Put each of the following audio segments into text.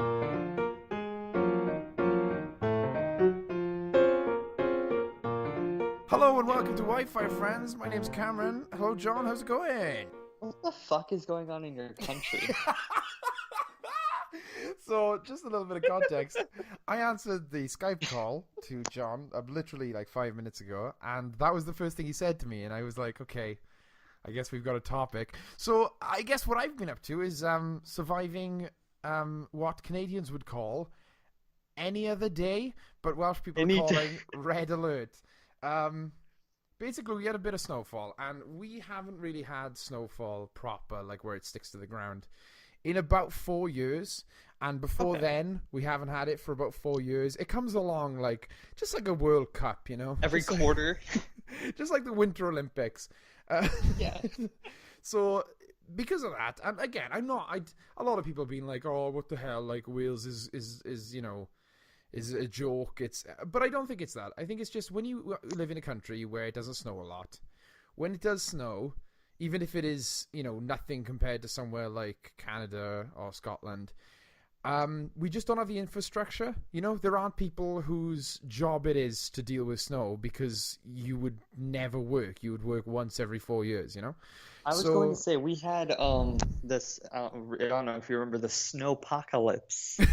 Hello and welcome to Wi-Fi friends. My name's Cameron. Hello, John. How's it going? What the fuck is going on in your country? So, just a little bit of context. I answered the Skype call to John literally like 5 minutes ago, and that was the first thing he said to me. And I was like, okay, I guess we've got a topic. So, I guess what I've been up to is surviving what Canadians would call any other day, but Welsh people are Any calling day. red alert. Um, Basically, we had a bit of snowfall, and we haven't really had snowfall proper, like where it sticks to the ground, in about 4 years. And before Okay. then, we haven't had it for about 4 years. It comes along like just like a World Cup, you know, Every just like, quarter. just like the Winter Olympics. Uh, Yeah. so because of that, and again, I'm not. A lot of people have been like, "Oh, what the hell?" Like Wales is is a joke. But I don't think it's that. I think it's just when you live in a country where it doesn't snow a lot. When it does snow, even if it is nothing compared to somewhere like Canada or Scotland, we just don't have the infrastructure. There aren't people whose job it is to deal with snow because you would never work. You would work once every 4 years. I was going to So say we had this I don't know if you remember the snowpocalypse,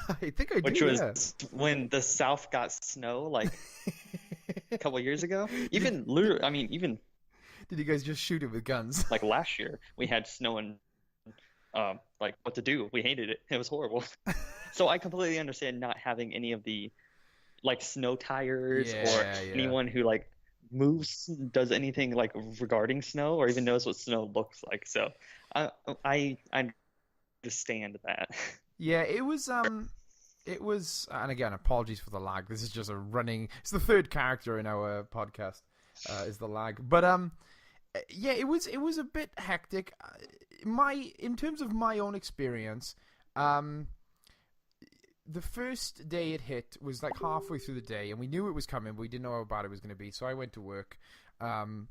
I think I which do. was Yeah. when the South got snow like a couple years ago. Even literally, I mean, even Did you guys just shoot it with guns? like last year we had snow and like what to do. We hated it. It was horrible. So I completely understand not having any of the like snow tires or Yeah, yeah. anyone who like moves does anything like regarding snow or even knows what snow looks like. So I I understand that. Yeah, it was, and again, apologies for the lag. This is just a running. It's the third character in our podcast. Is the lag, but yeah, it was a bit hectic. In terms of my own experience, um, the first day it hit was like halfway through the day, and we knew it was coming, but we didn't know how bad it was going to be. So I went to work, and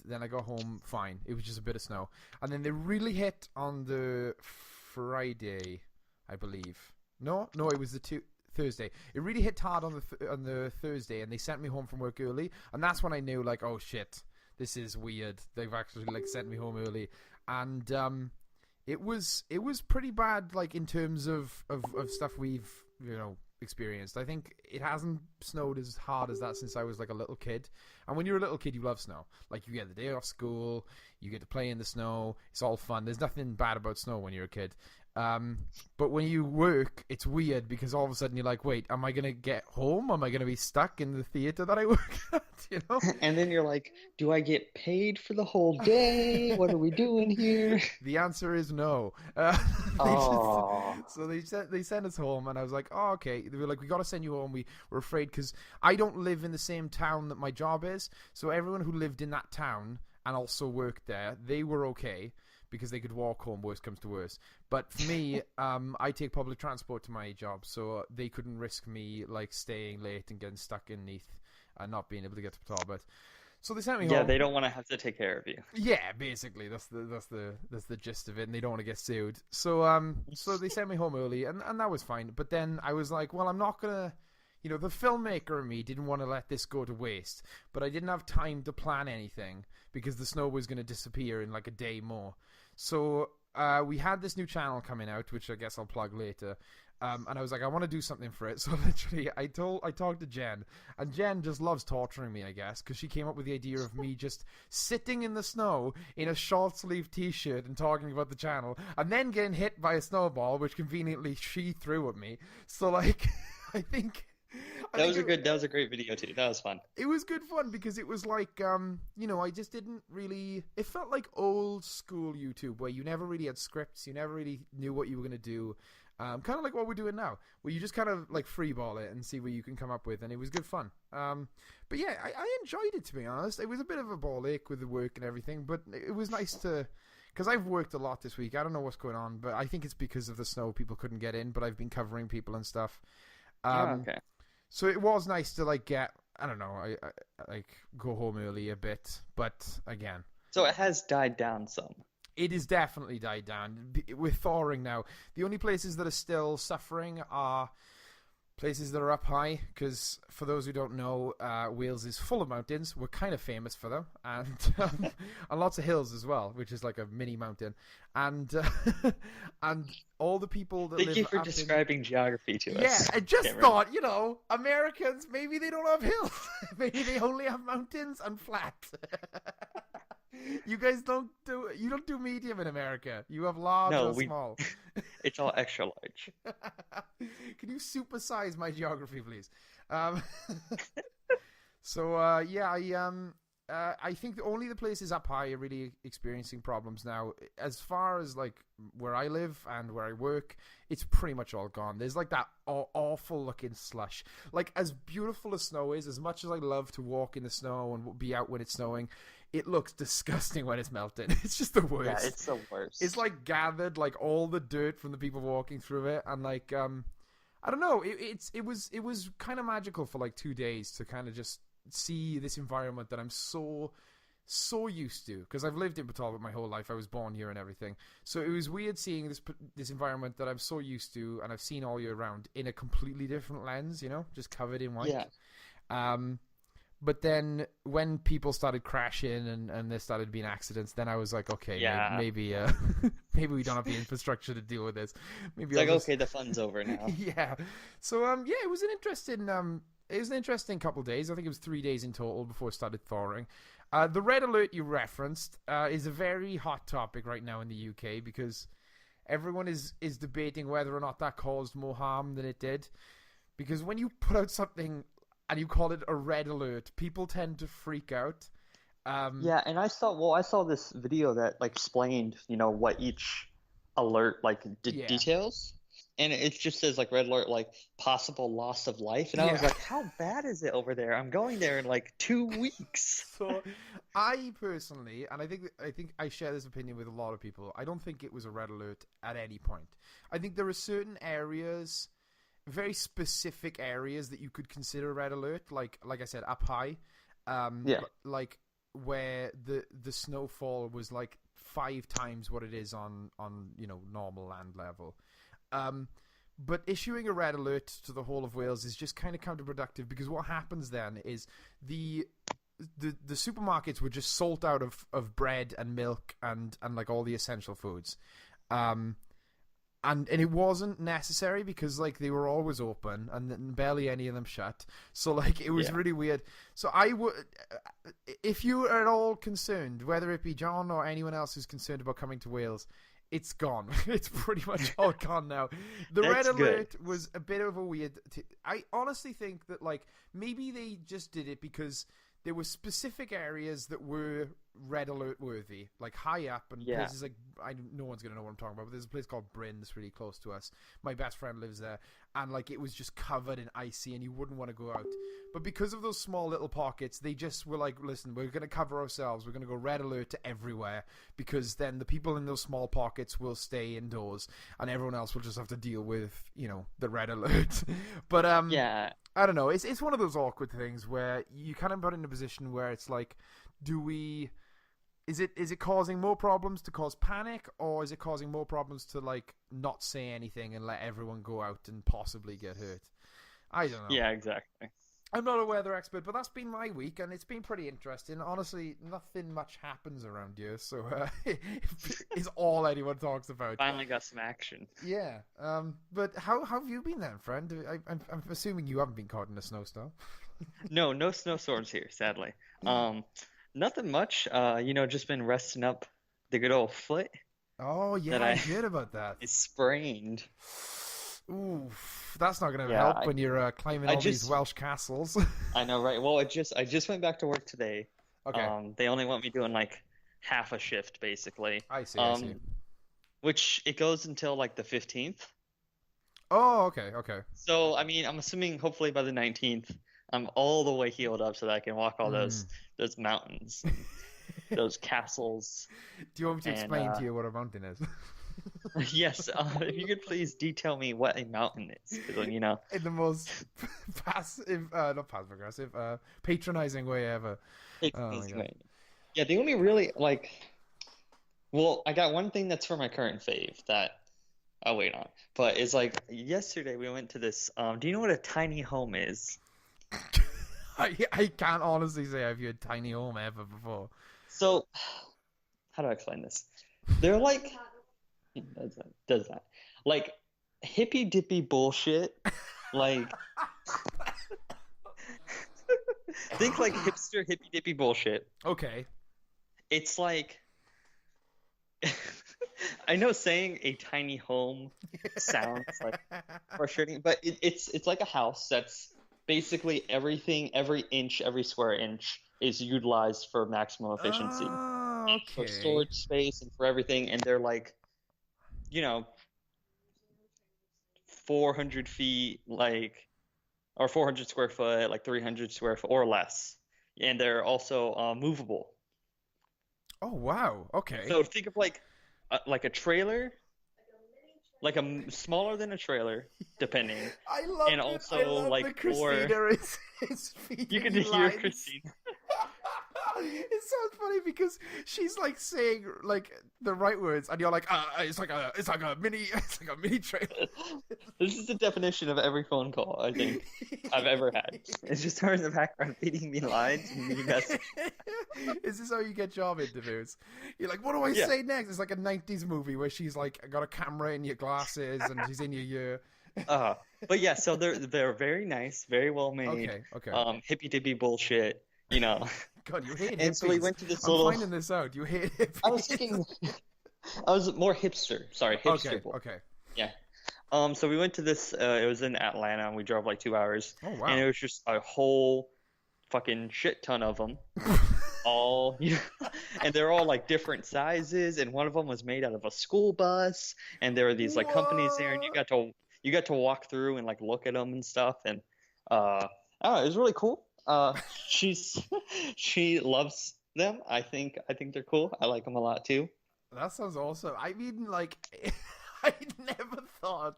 then I got home fine. It was just a bit of snow, and then they really hit on the Friday, I believe. No, it was the Thursday. It really hit hard on the Thursday, and they sent me home from work early, and that's when I knew, like, oh shit, this is weird. They've actually like sent me home early, and it was pretty bad, like in terms of stuff we've experienced. I think it hasn't snowed as hard as that since I was like a little kid. And when you're a little kid, you love snow. Like you get the day off school, you get to play in the snow. It's all fun. There's nothing bad about snow when you're a kid. But when you work, it's weird because all of a sudden you're like, wait, am I gonna get home? Am I gonna be stuck in the theater that I work at? You know? And then you're like, do I get paid for the whole day? What are we doing here? The answer is no. Oh, They sent us home, and I was like, oh, okay. They were like, we got to send you home. We were afraid because I don't live in the same town that my job is. So everyone who lived in that town and also worked there, they were okay because they could walk home. Worst comes to worst. But for me, I take public transport to my job, so they couldn't risk me like staying late and getting stuck in Neath and not being able to get to Talbot. So they sent me yeah, home. they don't want to have to take care of you. Yeah, basically that's the gist of it, and they don't want to get sued. So they sent me home early, and that was fine. But then I was like, well, I'm not gonna, the filmmaker in me didn't want to let this go to waste, but I didn't have time to plan anything because the snow was gonna disappear in like a day more. So we had this new channel coming out, which I guess I'll plug later. And I was like, I want to do something for it. So literally, I talked to Jen, and Jen just loves torturing me, I guess, because she came up with the idea of me just sitting in the snow in a short sleeve T-shirt and talking about the channel, and then getting hit by a snowball, which conveniently she threw at me. So like, I think. That was a great video too. That was fun. It was good fun because it was like, I just didn't really. It felt like old school YouTube where you never really had scripts, you never really knew what you were gonna do. Kind of like what we're doing now, where you just kind of like freeball it and see what you can come up with, and it was good fun. But yeah, I enjoyed it, to be honest. It was a bit of a ball ache with the work and everything, but it was nice to, because I've worked a lot this week. I don't know what's going on, but I think it's because of the snow. People couldn't get in, but I've been covering people and stuff. Oh, Um, okay. so it was nice to like get, I don't know, I like go home early a bit, but again, So it has died down some. It has definitely died down. With thawing now, the only places that are still suffering are places that are up high, because for those who don't know, Wales is full of mountains. We're kind of famous for them, and lots of hills as well, which is like a mini mountain. And and all the people that live Thank you for up describing geography to us. Yeah, I just Cameron. thought, Americans, maybe they don't have hills. Maybe they only have mountains and flat. You guys don't do medium in America. You have large or small. It's all extra large. Can you supersize my geography, please? I think only the places up high are really experiencing problems now. As far as like where I live and where I work, it's pretty much all gone. There's like that awful looking slush. Like, as beautiful as snow is, as much as I love to walk in the snow and be out when it's snowing, it looks disgusting when it's melting. It's just the worst. Yeah, it's the worst. It's like gathered, like all the dirt from the people walking through it, and like I don't know. It was kind of magical for like 2 days to kind of just see this environment that I'm so used to, because I've lived in Port my whole life. I was born here and everything. So it was weird seeing this environment that I'm so used to and I've seen all year round in a completely different lens, just covered in white. Yeah. But then when people started crashing and there started being accidents, then I was like, okay, Yeah. maybe maybe we don't have the infrastructure to deal with this. Maybe It's like, okay, the fun's over now. Yeah. So it was an interesting couple of days. I think it was 3 days in total before it started thawing. The red alert you referenced is a very hot topic right now in the UK, because everyone is debating whether or not that caused more harm than it did. Because when you put out something and you call it a red alert, people tend to freak out. Yeah, and I saw this video that like explained, what each alert details. And it just says like red alert, like possible loss of life. And I was like, how bad is it over there? I'm going there in like 2 weeks. So I personally, and I think I share this opinion with a lot of people, I don't think it was a red alert at any point. I think there are certain areas, very specific areas, that you could consider a red alert, like I said, up high. Like where the snowfall was like 5 times what it is on normal land level. But issuing a red alert to the whole of Wales is just kind of counterproductive, because what happens then is the supermarkets were just sold out of bread and milk and like all the essential foods. And it wasn't necessary, because like they were always open and barely any of them shut. So like it was really weird. So I would, if you are at all concerned, whether it be John or anyone else who's concerned about coming to Wales, it's gone. It's pretty much all gone now. The red alert was a bit of a weird. I honestly think that like maybe they just did it because there were specific areas that were red alert worthy, like high up, and places like no one's gonna know what I'm talking about. But there's a place called Bryn that's really close to us. My best friend lives there, and like it was just covered in icy, and you wouldn't want to go out. But because of those small little pockets, they just were like, listen, we're gonna cover ourselves. We're gonna go red alert to everywhere, because then the people in those small pockets will stay indoors, and everyone else will just have to deal with the red alert. But I don't know. It's one of those awkward things where you kind of put in a position where it's like, is it causing more problems to cause panic, or is it causing more problems to like not say anything and let everyone go out and possibly get hurt? I don't know. Yeah, exactly. I'm not a weather expert, but that's been my week, and it's been pretty interesting. Honestly, nothing much happens around here, so it's all anyone talks about. Finally got some action. Yeah. But how have you been then, friend? I'm assuming you haven't been caught in a snowstorm. No snowstorms here, sadly. Nothing much. Just been resting up the good old foot. Oh yeah, I heard about that. It's sprained. Ooh, that's not going to help when you're climbing all these Welsh castles. I know, right? Well, I just went back to work today. Okay. They only want me doing like half a shift, basically. I see. Which it goes until like the 15th. Oh, okay. So, I mean, I'm assuming hopefully by the 19th, I'm all the way healed up so that I can walk all those mountains, those castles. Do you want me to explain to you what a mountain is? Yes, if you could please detail me what a mountain is, because in the most not passive aggressive, patronizing way ever. Yeah, the only really Well, I got one thing that's for my current fave that I'll wait on. But it's like yesterday we went to this. Do you know what a tiny home is? I can't honestly say I've heard tiny home ever before. So, how do I explain this? They're like, does that like hippy dippy bullshit? Like, think like hipster hippy dippy bullshit. Okay. It's like, I know saying a tiny home sounds like frustrating, but it's like a house that's basically everything, every inch, every square inch is utilized for maximum efficiency. Oh, For okay. storage space and for everything, and they're like, you know, 400 feet, like, or 400 square foot, like 300 square foot or less. And they're also movable. Oh, wow. Okay. So think of like a trailer, like smaller than a trailer, depending, I love and it. I also love like that for Christina is feeding you can you hear lines. Christina. It sounds funny because she's like saying like the right words, and you're like, it's like a mini trailer. This is the definition of every phone call I think I've ever had. It's just her in the background feeding me lines and me messaging. Is this how you get job interviews? You're like, what do I Yeah. say next? It's like a 90s movie where she's like got a camera in your glasses and she's in your ear. But yeah, so they're very nice, very well made, Okay. hippy dippy bullshit, you know. God, you hate And so we hippies. went to this I'm little. finding this out. You hate hippies. I was thinking, I was more hipster. Sorry, hipster bull. Okay. Yeah. So we went to this. It was in Atlanta, and we drove like 2 hours, Oh, and it wow. was just a whole fucking shit ton of them, all and they're all like different sizes, and one of them was made out of a school bus, and there were these like companies there, and What? you got to walk through and like look at them and stuff, and I don't know, it was really cool. She's she loves them. I think they're cool. I like them a lot too. That sounds awesome. I mean, like, I never thought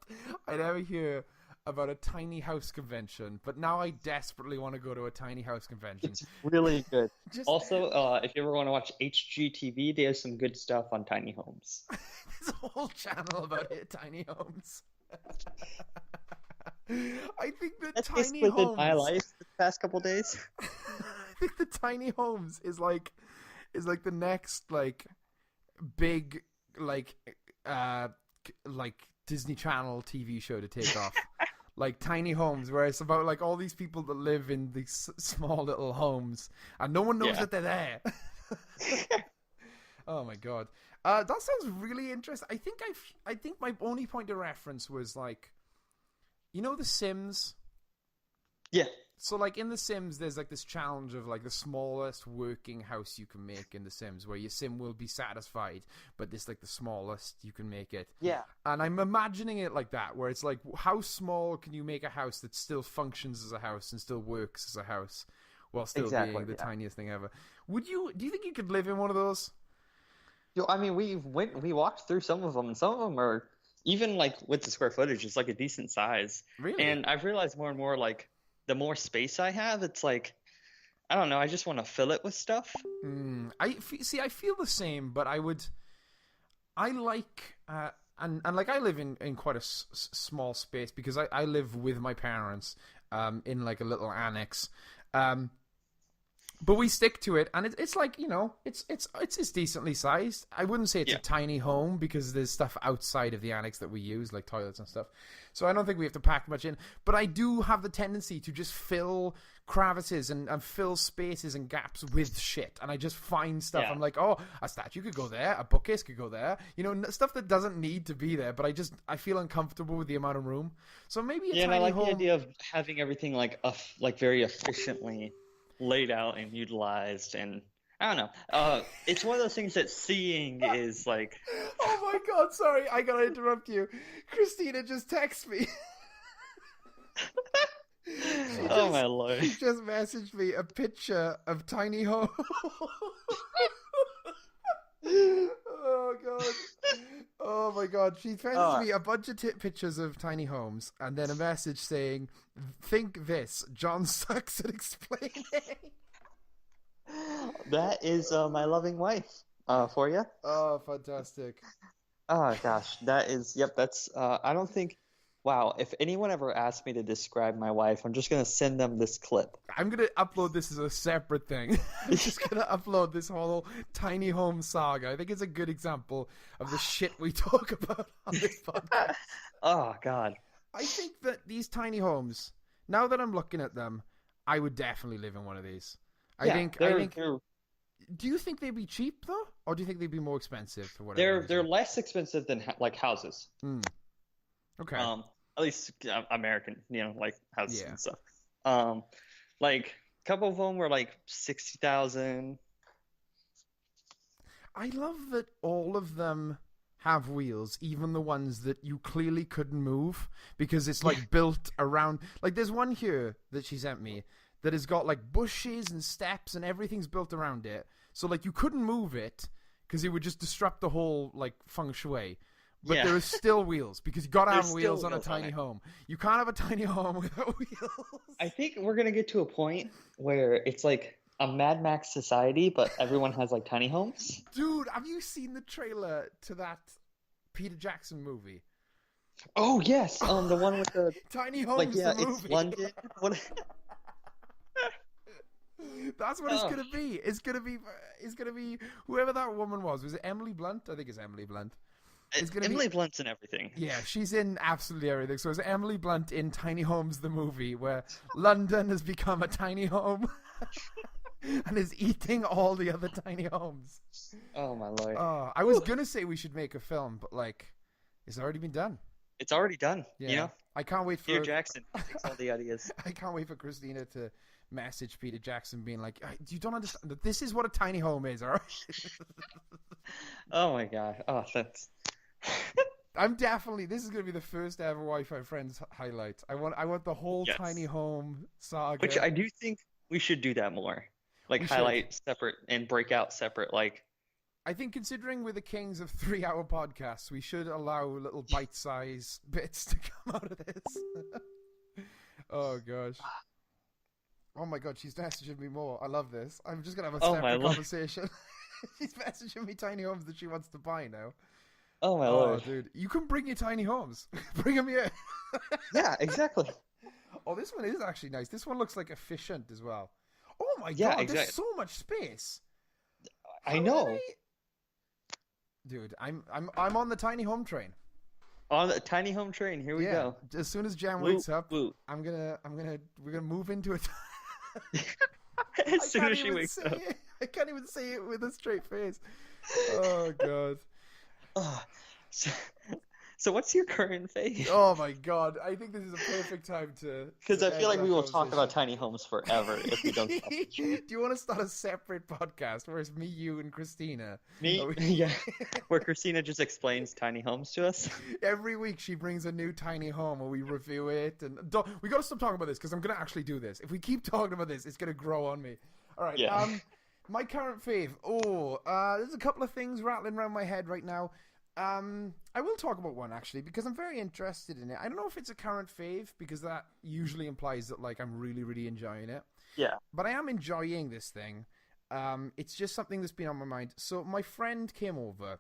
I'd ever hear about a tiny house convention, but now I desperately want to go to a tiny house convention. It's really good. Just Also, if you ever want to watch HGTV, they have some good stuff on tiny homes. there's a whole channel about it, tiny homes. I think the That's tiny basically been my homes. life the past couple days. I think the tiny homes is like the next like big like uh like Disney Channel TV show to take off. Like tiny homes, where it's about like all these people that live in these small little homes, and no one knows Yeah. that they're there. Oh my god, that sounds really interesting. I think my only point of reference was like, you know, The Sims. Yeah. So like in The Sims, there's like this challenge of like the smallest working house you can make in The Sims, where your sim will be satisfied, but this like the smallest you can make it. Yeah. And I'm imagining it like that, where it's like, how small can you make a house that still functions as a house and still works as a house, while still Exactly, being the yeah. tiniest thing ever? Do you think you could live in one of those? Yo, I mean, we walked through some of them, and some of them are even like with the square footage, it's like a decent size. Really? And I've realized more and more, like the more space I have, it's like I don't know, I just want to fill it with stuff. See. I feel the same, but I like and like I live in quite a small space because I live with my parents in like a little annex. But we stick to it, and it's like, you know, it's decently sized. I wouldn't say it's Yeah. a tiny home because there's stuff outside of the annex that we use, like toilets and stuff. So I don't think we have to pack much in. But I do have the tendency to just fill crevices and fill spaces and gaps with shit. And I just find stuff. Yeah. I'm like, oh, a statue could go there, a bookcase could go there. You know, stuff that doesn't need to be there. But I feel uncomfortable with the amount of room. So maybe a Yeah, and I tiny like the home. idea of having everything like very efficiently laid out and utilized, and I don't know. It's one of those things that seeing is like, Oh my god, sorry, I gotta interrupt you. Christina just texted me. oh my lord. She just messaged me a picture of tiny home. Oh god. Oh my god. She messaged me a bunch of pictures of tiny homes and then a message saying, "Think this, John sucks at explaining." That is my loving wife. for you. Oh, fantastic. Oh gosh, that is yep. That's I don't think. Wow, if anyone ever asked me to describe my wife, I'm just gonna send them this clip. I'm gonna upload this as a separate thing. I'm just gonna upload this whole tiny home saga. I think it's a good example of the shit we talk about on this podcast. Oh God. I think that these tiny homes, now that I'm looking at them, I would definitely live in one of these. I think. Do you think they'd be cheap though, or do you think they'd be more expensive for whatever reason? they're less expensive than like houses. Okay. At least American, like houses Yeah. and stuff. Like a couple of them were like 60,000. I love that all of them have wheels, even the ones that you clearly couldn't move because it's like built around. Like there's one here that she sent me that has got like bushes and steps and everything's built around it. So like you couldn't move it because it would just disrupt the whole like feng shui. But there are still wheels because you got to have wheels on a tiny home. You can't have a tiny home without wheels. I think we're gonna get to a point where it's like a Mad Max society, but everyone has like tiny homes. Dude, have you seen the trailer to that Peter Jackson movie? Oh yes, the one with the tiny homes. Like the movie. It's London. What? That's what it's gonna be. It's gonna be whoever that woman was. Was it Emily Blunt? I think it's Emily Blunt. It's gonna Emily Blunt's in everything. Yeah, she's in absolutely everything. So it's Emily Blunt in Tiny Homes, the movie, where London has become a tiny home and is eating all the other tiny homes. Oh my lord! I was gonna say we should make a film, but like, it's already been done. It's already done. Yeah. I can't wait for Peter Jackson takes all the ideas. I can't wait for Christina to message Peter Jackson being like, you don't understand that this is what a tiny home is, all right? Oh my god. Oh, that's... this is going to be the first ever Wi-Fi Friends highlight. I want the whole tiny home saga. Which I do think we should do that more. Like highlight separate and break out separate, like... I think considering we're the kings of 3-hour podcasts, we should allow little bite-sized bits to come out of this. Oh gosh. Oh my god, she's messaging me more. I love this. I'm just going to have a separate conversation. She's messaging me tiny homes that she wants to buy now. Oh my lord. Dude. You can bring your tiny homes. Bring them here. Yeah, exactly. Oh, this one is actually nice. This one looks like efficient as well. Oh my god, exactly. There's so much space. I know. Dude, I'm on the tiny home train. On the tiny home train, here we go. As soon as Jan wakes up, we're gonna move into it. As soon as she wakes up. I can't even say it with a straight face. Oh god. So what's your current phase? Oh my god, I think this is a perfect time to... Because I feel like we will talk about tiny homes forever if we don't stop. Do you want to start a separate podcast where it's me, you, and Christina? Yeah. Where Christina just explains tiny homes to us? Every week she brings a new tiny home where we review it. And we got to stop talking about this because I'm going to actually do this. If we keep talking about this, it's going to grow on me. All right. Yeah. My current fave. There's a couple of things rattling around my head right now. I will talk about one actually because I'm very interested in it. I don't know if it's a current fave because that usually implies that like I'm really, really enjoying it. Yeah. But I am enjoying this thing. It's just something that's been on my mind. So my friend came over,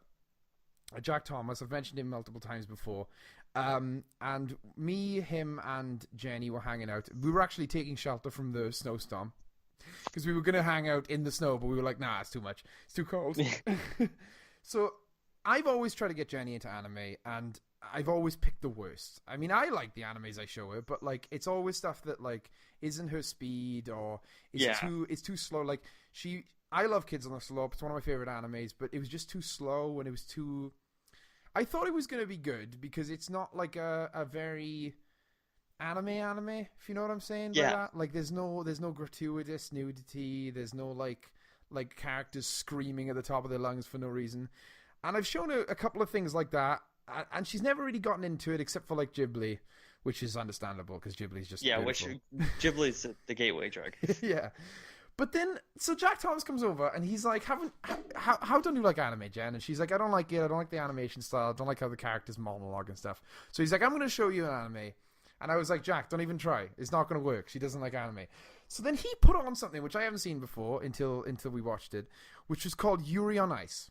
Jack Thomas. I've mentioned him multiple times before. And me, him, and Jenny were hanging out. We were actually taking shelter from the snowstorm because we were going to hang out in the snow, but we were like, nah, it's too much. It's too cold. So I've always tried to get Jenny into anime, and I've always picked the worst. I mean, I like the animes I show her, but like it's always stuff that like isn't her speed or it's too slow. Like I love Kids on the Slope. It's one of my favorite animes, but it was just too slow and it was too... I thought it was going to be good because it's not like a very anime, if you know what I'm saying by that. Like there's no gratuitous nudity. There's no like characters screaming at the top of their lungs for no reason. And I've shown her a couple of things like that, and she's never really gotten into it except for like Ghibli, which is understandable because Ghibli's just beautiful. Ghibli's the gateway drug. Yeah. But then, so Jack Thomas comes over and he's like, how don't you like anime, Jen? And she's like, I don't like it. I don't like the animation style. I don't like how the characters monologue and stuff. So he's like, I'm going to show you an anime. And I was like, Jack, don't even try. It's not going to work. She doesn't like anime. So then he put on something which I haven't seen before until we watched it, which was called Yuri on Ice.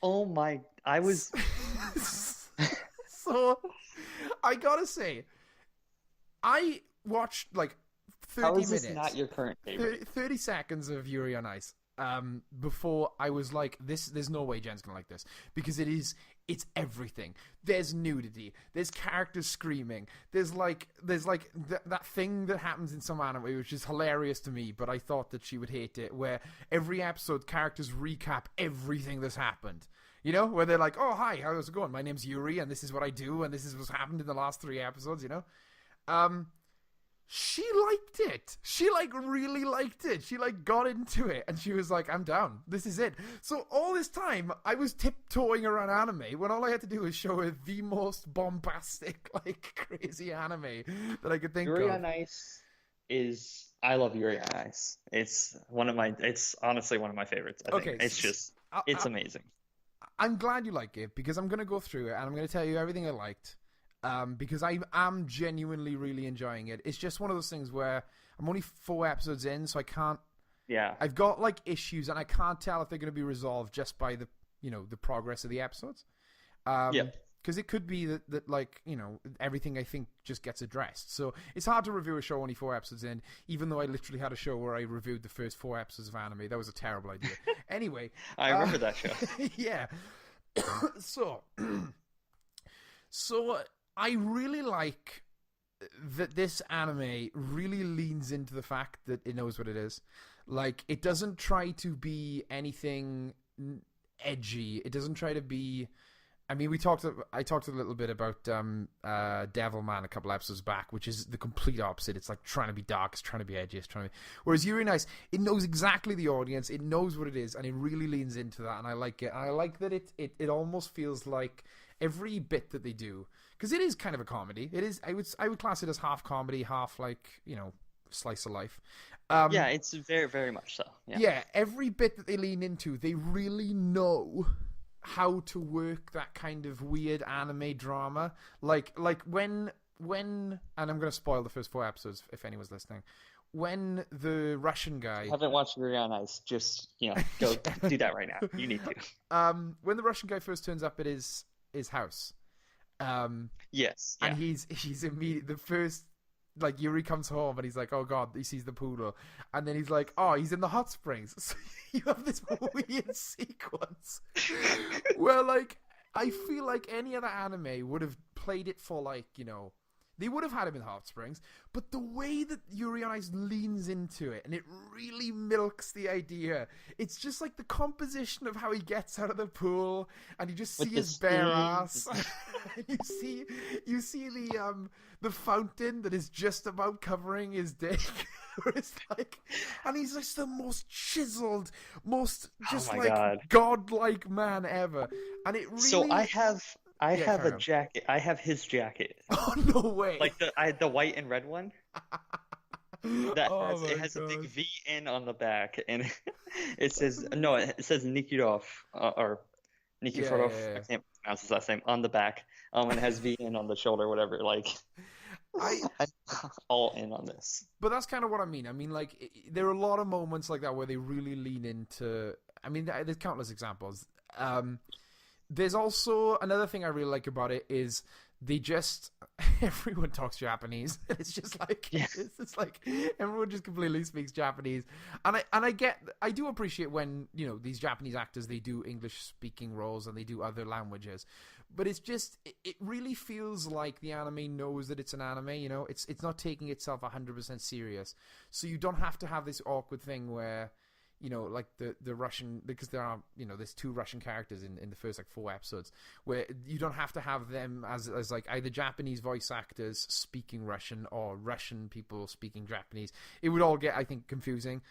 Oh my! I was So, I gotta say, I watched like How 30 is this not minutes, your current favorite? 30 seconds of Yuri on Ice. Before I was like, there's no way Jen's gonna like this, because it's everything. There's nudity, there's characters screaming, there's that thing that happens in some anime which is hilarious to me, but I thought that she would hate it, where every episode characters recap everything that's happened. You know, where they're like, oh, hi, how's it going? My name's Yuri, and this is what I do, and this is what's happened in the last 3 episodes, you know? She liked it. She, like, really liked it. She, like, got into it, and she was like, I'm down. This is it. So all this time, I was tiptoeing around anime when all I had to do was show her the most bombastic, like, crazy anime that I could think Yuri of. on Ice is... I love Yuri on Ice. It's honestly one of my favorites, I think. Okay, It's just... It's amazing. I'm glad you like it, because I'm going to go through it, and I'm going to tell you everything I liked. Because I am genuinely really enjoying it. It's just one of those things where I'm only 4 episodes in, so I can't... Yeah. I've got, like, issues, and I can't tell if they're going to be resolved just by the progress of the episodes. Yeah. Because it could be that, like, everything I think just gets addressed. So it's hard to review a show only 4 episodes in, even though I literally had a show where I reviewed the first 4 episodes of anime. That was a terrible idea. Anyway. I remember that show. Yeah. So I really like that this anime really leans into the fact that it knows what it is. Like, it doesn't try to be anything edgy. It doesn't try to be... I mean, I talked a little bit about Devilman a couple episodes back, which is the complete opposite. It's like trying to be dark, it's trying to be edgy, it's trying to be... Whereas Yuri on Ice, it knows exactly the audience, it knows what it is, and it really leans into that, and I like it. And I like that it almost feels like every bit that they do, because it is kind of a comedy. It is, I would class it as half comedy, half, like, slice of life. Yeah, it's very, very much so. Yeah, every bit that they lean into, they really know how to work that kind of weird anime drama. Like when and I'm going to spoil the first 4 episodes if anyone's listening. When the Russian guy... I haven't watched Yuri on Ice, just, go do that right now. You need to. When the Russian guy first turns up at his house. Yes. Yeah. And he's immediately... The first... Like, Yuri comes home and he's like, oh god, he sees the poodle. And then he's like, oh, he's in the hot springs. So you have this weird sequence where, like, I feel like any other anime would have played it for, like, they would have had him in hot springs, but the way that Yuri on Ice leans into it, and it really milks the idea. It's just like the composition of how he gets out of the pool, and you just see his bare ass. you see the fountain that is just about covering his dick. It's like, and he's just the most chiseled, most just godlike man ever. And it really... So I have a jacket. I have his jacket. Oh, no way! Like the white and red one. It has a big V in on the back, and it says Nikirov or Nikiforov. Yeah. I can't pronounce his last name on the back. And it has V in on the shoulder, whatever. Like, I'm all in on this. But that's kind of what I mean. I mean, like, there are a lot of moments like that where they really lean into... I mean, there's countless examples. There's also another thing I really like about it is they just... Everyone talks Japanese. It's just like... Yeah. It's like everyone just completely speaks Japanese. And I do appreciate when, these Japanese actors, they do English-speaking roles and they do other languages. But it's just... It really feels like the anime knows that it's an anime, It's not taking itself 100% serious. So you don't have to have this awkward thing where... like the Russian, because there are, there's 2 Russian characters in the first, like, 4 episodes, where you don't have to have them as like either Japanese voice actors speaking Russian or Russian people speaking Japanese. It would all get, I think, confusing.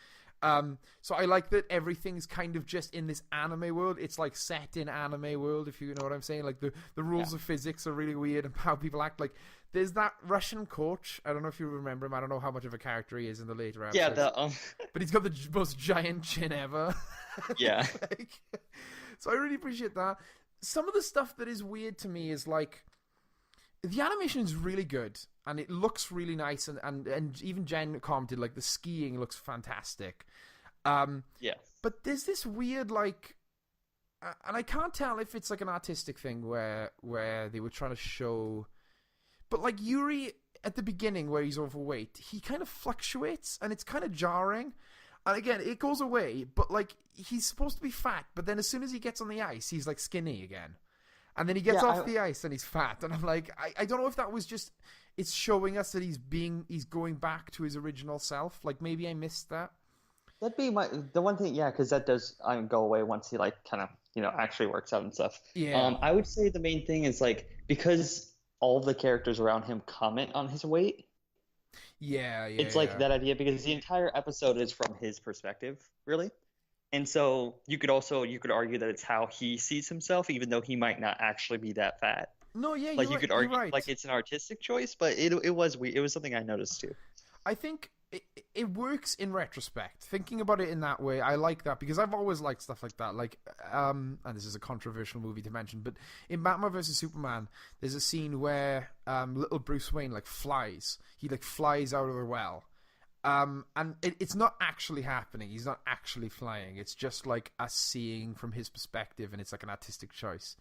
So I like that everything's kind of just in this anime world. It's like set in anime world, if you know what I'm saying. Like the rules of physics are really weird and how people act. Like there's that Russian coach. I don't know if you remember him. I don't know how much of a character he is in the later episodes. Yeah, but he's got the most giant chin ever. Yeah. So I really appreciate that. Some of the stuff that is weird to me is like the animation is really good and it looks really nice and even Jen commented like the skiing looks fantastic. Yeah. But there's this weird like and I can't tell if it's like an artistic thing where they were trying to show, but like Yuri at the beginning where he's overweight, he kind of fluctuates and it's kind of jarring. And again, it goes away, but like he's supposed to be fat, but then as soon as he gets on the ice, he's like skinny again. And then he gets off the ice and he's fat. And I'm like, I don't know if that was just, it's showing us that he's going back to his original self. Like maybe I missed that. That'd be the one thing, yeah, because that does go away once he like kind of actually works out and stuff. Yeah. I would say the main thing is like because all the characters around him comment on his weight. Yeah. It's like that idea because the entire episode is from his perspective, really. And so you could argue that it's how he sees himself, even though he might not actually be that fat. No, yeah, like you could argue right. like it's an artistic choice, but it was weird. It was something I noticed too. I think it works in retrospect. Thinking about it in that way, I like that because I've always liked stuff like that. Like, and this is a controversial movie to mention, but in Batman vs Superman, there's a scene where little Bruce Wayne like flies. He like flies out of the well, and it's not actually happening. He's not actually flying. It's just like us seeing from his perspective, and it's like an artistic choice.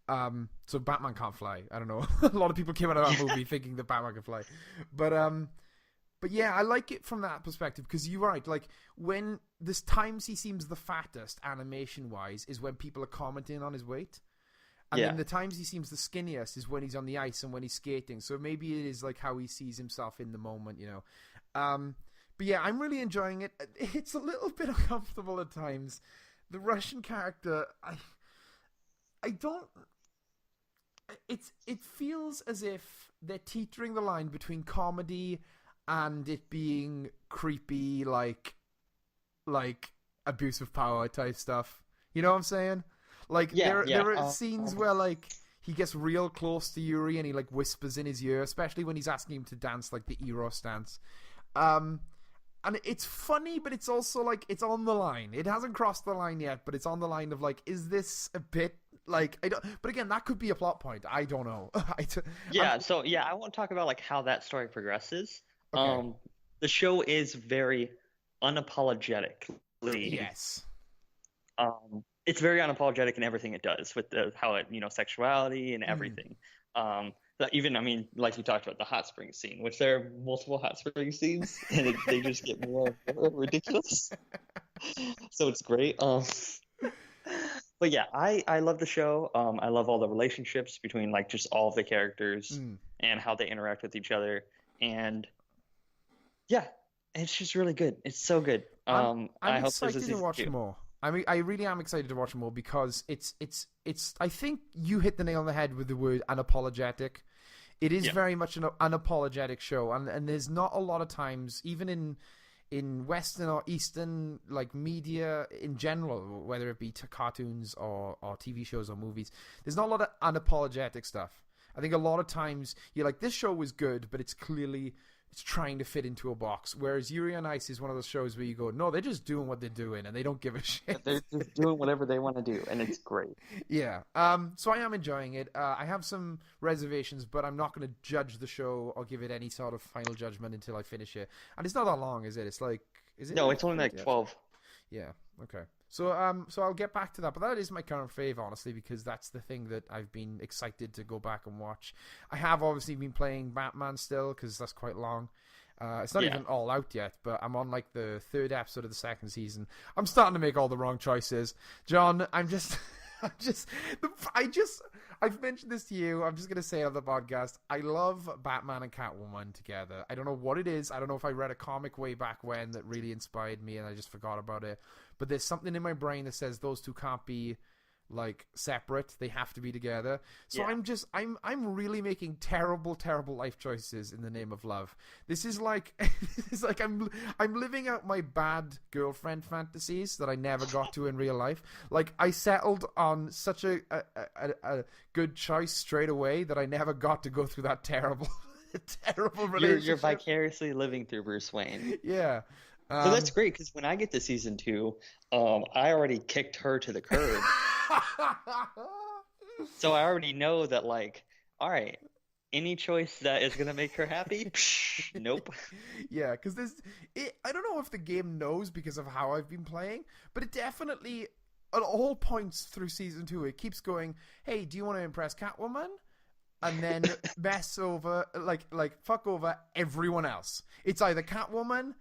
So Batman can't fly. I don't know. A lot of people came out of that movie thinking that Batman can fly, but yeah, I like it from that perspective because you're right. Like when there's times he seems the fattest animation wise is when people are commenting on his weight, and then the times he seems the skinniest is when he's on the ice and when he's skating. So maybe it is like how he sees himself in the moment, But yeah, I'm really enjoying it. It's a little bit uncomfortable at times. The Russian character, I don't. It feels as if they're teetering the line between comedy and it being creepy, like abuse of power type stuff. You know what I'm saying? Like there are scenes where like he gets real close to Yuri and he like whispers in his ear, especially when he's asking him to dance like the Eros dance. And it's funny, but it's also like it's on the line. It hasn't crossed the line yet, but it's on the line of like, is this a bit like I don't? But again, that could be a plot point. I don't know. I won't talk about like how that story progresses. Okay. The show is very unapologetically. Yes. It's very unapologetic in everything it does with how it sexuality and everything. Even, I mean, like you talked about the hot spring scene, which there are multiple hot spring scenes, and they just get more and more ridiculous. So it's great. But yeah, I love the show. I love all the relationships between like just all of the characters and how they interact with each other. And yeah, it's just really good. It's so good. I'm I hope excited to watch more. I mean, I really am excited to watch more because it's. I think you hit the nail on the head with the word unapologetic. It is very much an unapologetic show, and there's not a lot of times, even in Western or Eastern like media in general, whether it be cartoons or TV shows or movies, there's not a lot of unapologetic stuff. I think a lot of times you're like, this show was good, but it's trying to fit into a box. Whereas Yuri on Ice is one of those shows where you go, no, they're just doing what they're doing and they don't give a shit. They're just doing whatever they want to do, and it's great. Yeah. So I am enjoying it. I have some reservations, but I'm not going to judge the show or give it any sort of final judgment until I finish it. And it's not that long, is it? It's like, is it? No, it's only like 12. Yeah. Okay. So I'll get back to that, but that is my current fave, honestly, because that's the thing that I've been excited to go back and watch. I have obviously been playing Batman still because that's quite long. It's not even all out yet, but I'm on like the 3rd episode of the 2nd season. I'm starting to make all the wrong choices, John. I've mentioned this to you. I'm just gonna say it on the podcast. I love Batman and Catwoman together. I don't know what it is. I don't know if I read a comic way back when that really inspired me, and I just forgot about it. But there's something in my brain that says those two can't be like separate. They have to be together. So I'm really making terrible life choices in the name of love. This is like I'm living out my bad girlfriend fantasies that I never got to in real life. Like I settled on such a good choice straight away that I never got to go through that terrible relationship. You're vicariously living through Bruce Wayne. Yeah. So that's great because when I get to season 2, I already kicked her to the curb. So I already know that, like, all right, any choice that is going to make her happy, nope. Yeah, because I don't know if the game knows because of how I've been playing, but it definitely at all points through season 2, it keeps going, hey, do you want to impress Catwoman? And then mess over, like fuck over everyone else. It's either Catwoman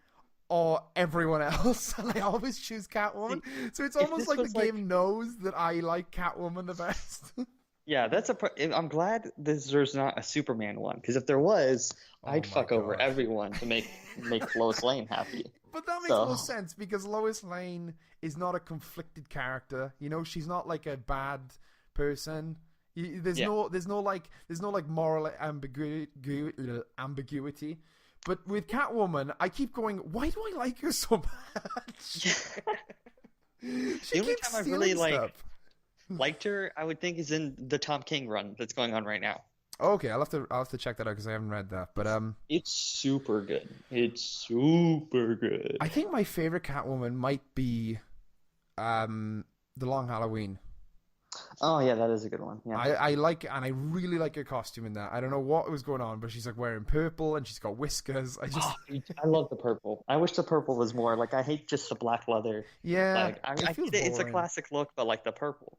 or everyone else. And I always choose Catwoman. So it's almost like the game knows that I like Catwoman the best. Yeah, I'm glad there's not a Superman one, because if there was, I'd fuck over everyone to make Lois Lane happy. But that makes no sense, because Lois Lane is not a conflicted character. You know, she's not like a bad person. There's no moral ambiguity. But with Catwoman, I keep going, why do I like her so much? The only time I really liked her, I would think, is in the Tom King run that's going on right now. Okay, I'll have to check that out because I haven't read that. But it's super good. It's super good. I think my favorite Catwoman might be The Long Halloween. Oh yeah, that is a good one. Yeah, I really like her costume in that. I don't know what was going on, but she's like wearing purple and she's got whiskers. I love the purple. I wish the purple was more like. I hate just the black leather. Yeah, like I get it, it's a classic look, but like the purple.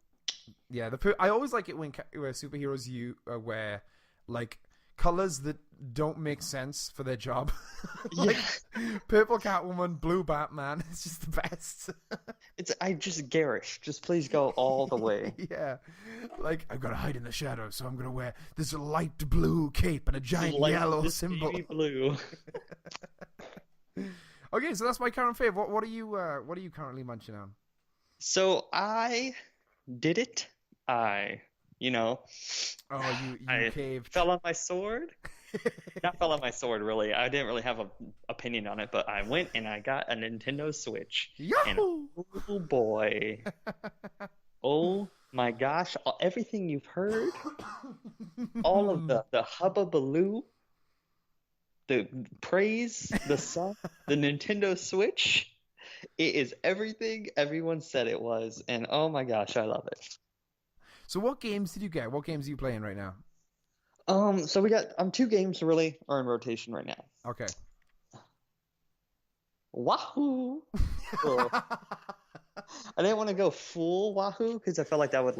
Yeah, I always like it when superheroes wear like colors that don't make sense for their job. Like purple Catwoman, blue Batman. It's just the best. I just garish. Just please go all the way. Yeah, like I've got to hide in the shadows, so I'm gonna wear this light blue cape and a giant yellow symbol. Blue. Okay, so that's my current fave. What are you currently munching on? So I did it. You caved. Fell on my sword. Not fell on my sword, really. I didn't really have an opinion on it, but I went and I got a Nintendo Switch. Yahoo! And oh boy. Oh my gosh. Everything you've heard, all of the hubbubaloo, the praise, the song, the Nintendo Switch, it is everything everyone said it was. And oh my gosh, I love it. So what games did you get? What games are you playing right now? So we got 2 games really are in rotation right now. Okay. Wahoo! Cool. I didn't want to go full Wahoo because I felt like that would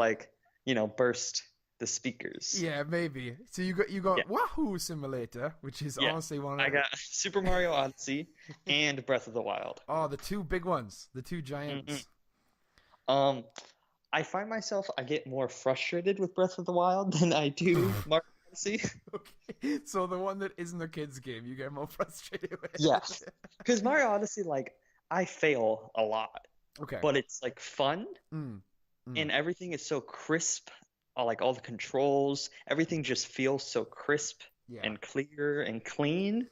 burst the speakers. Yeah, maybe. So you got Wahoo Simulator, which is honestly one of I got Super Mario Odyssey and Breath of the Wild. Oh, the 2 big ones, the 2 giants. Mm-hmm. I find myself I get more frustrated with Breath of the Wild than I do Mario Odyssey. Okay, so the one that isn't a kid's game, you get more frustrated with. Yes, because Mario Odyssey, I fail a lot. Okay, but it's fun, and everything is so crisp. All the controls, everything just feels so crisp and clear and clean.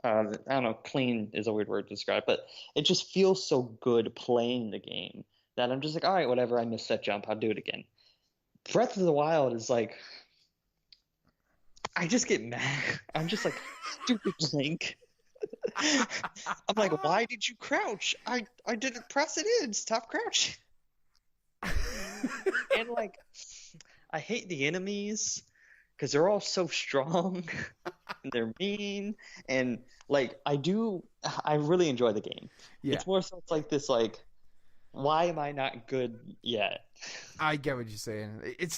I don't know, clean is a weird word to describe, but it just feels so good playing the game that I'm just all right, whatever, I missed that jump, I'll do it again. Breath of the Wild is I just get mad. I'm just stupid Link. I'm like, why did you crouch? I didn't press it in. Stop crouching. And I hate the enemies because they're all so strong and they're mean, and I really enjoy the game. Yeah. It's more so this why am I not good yet? I get what you're saying. It's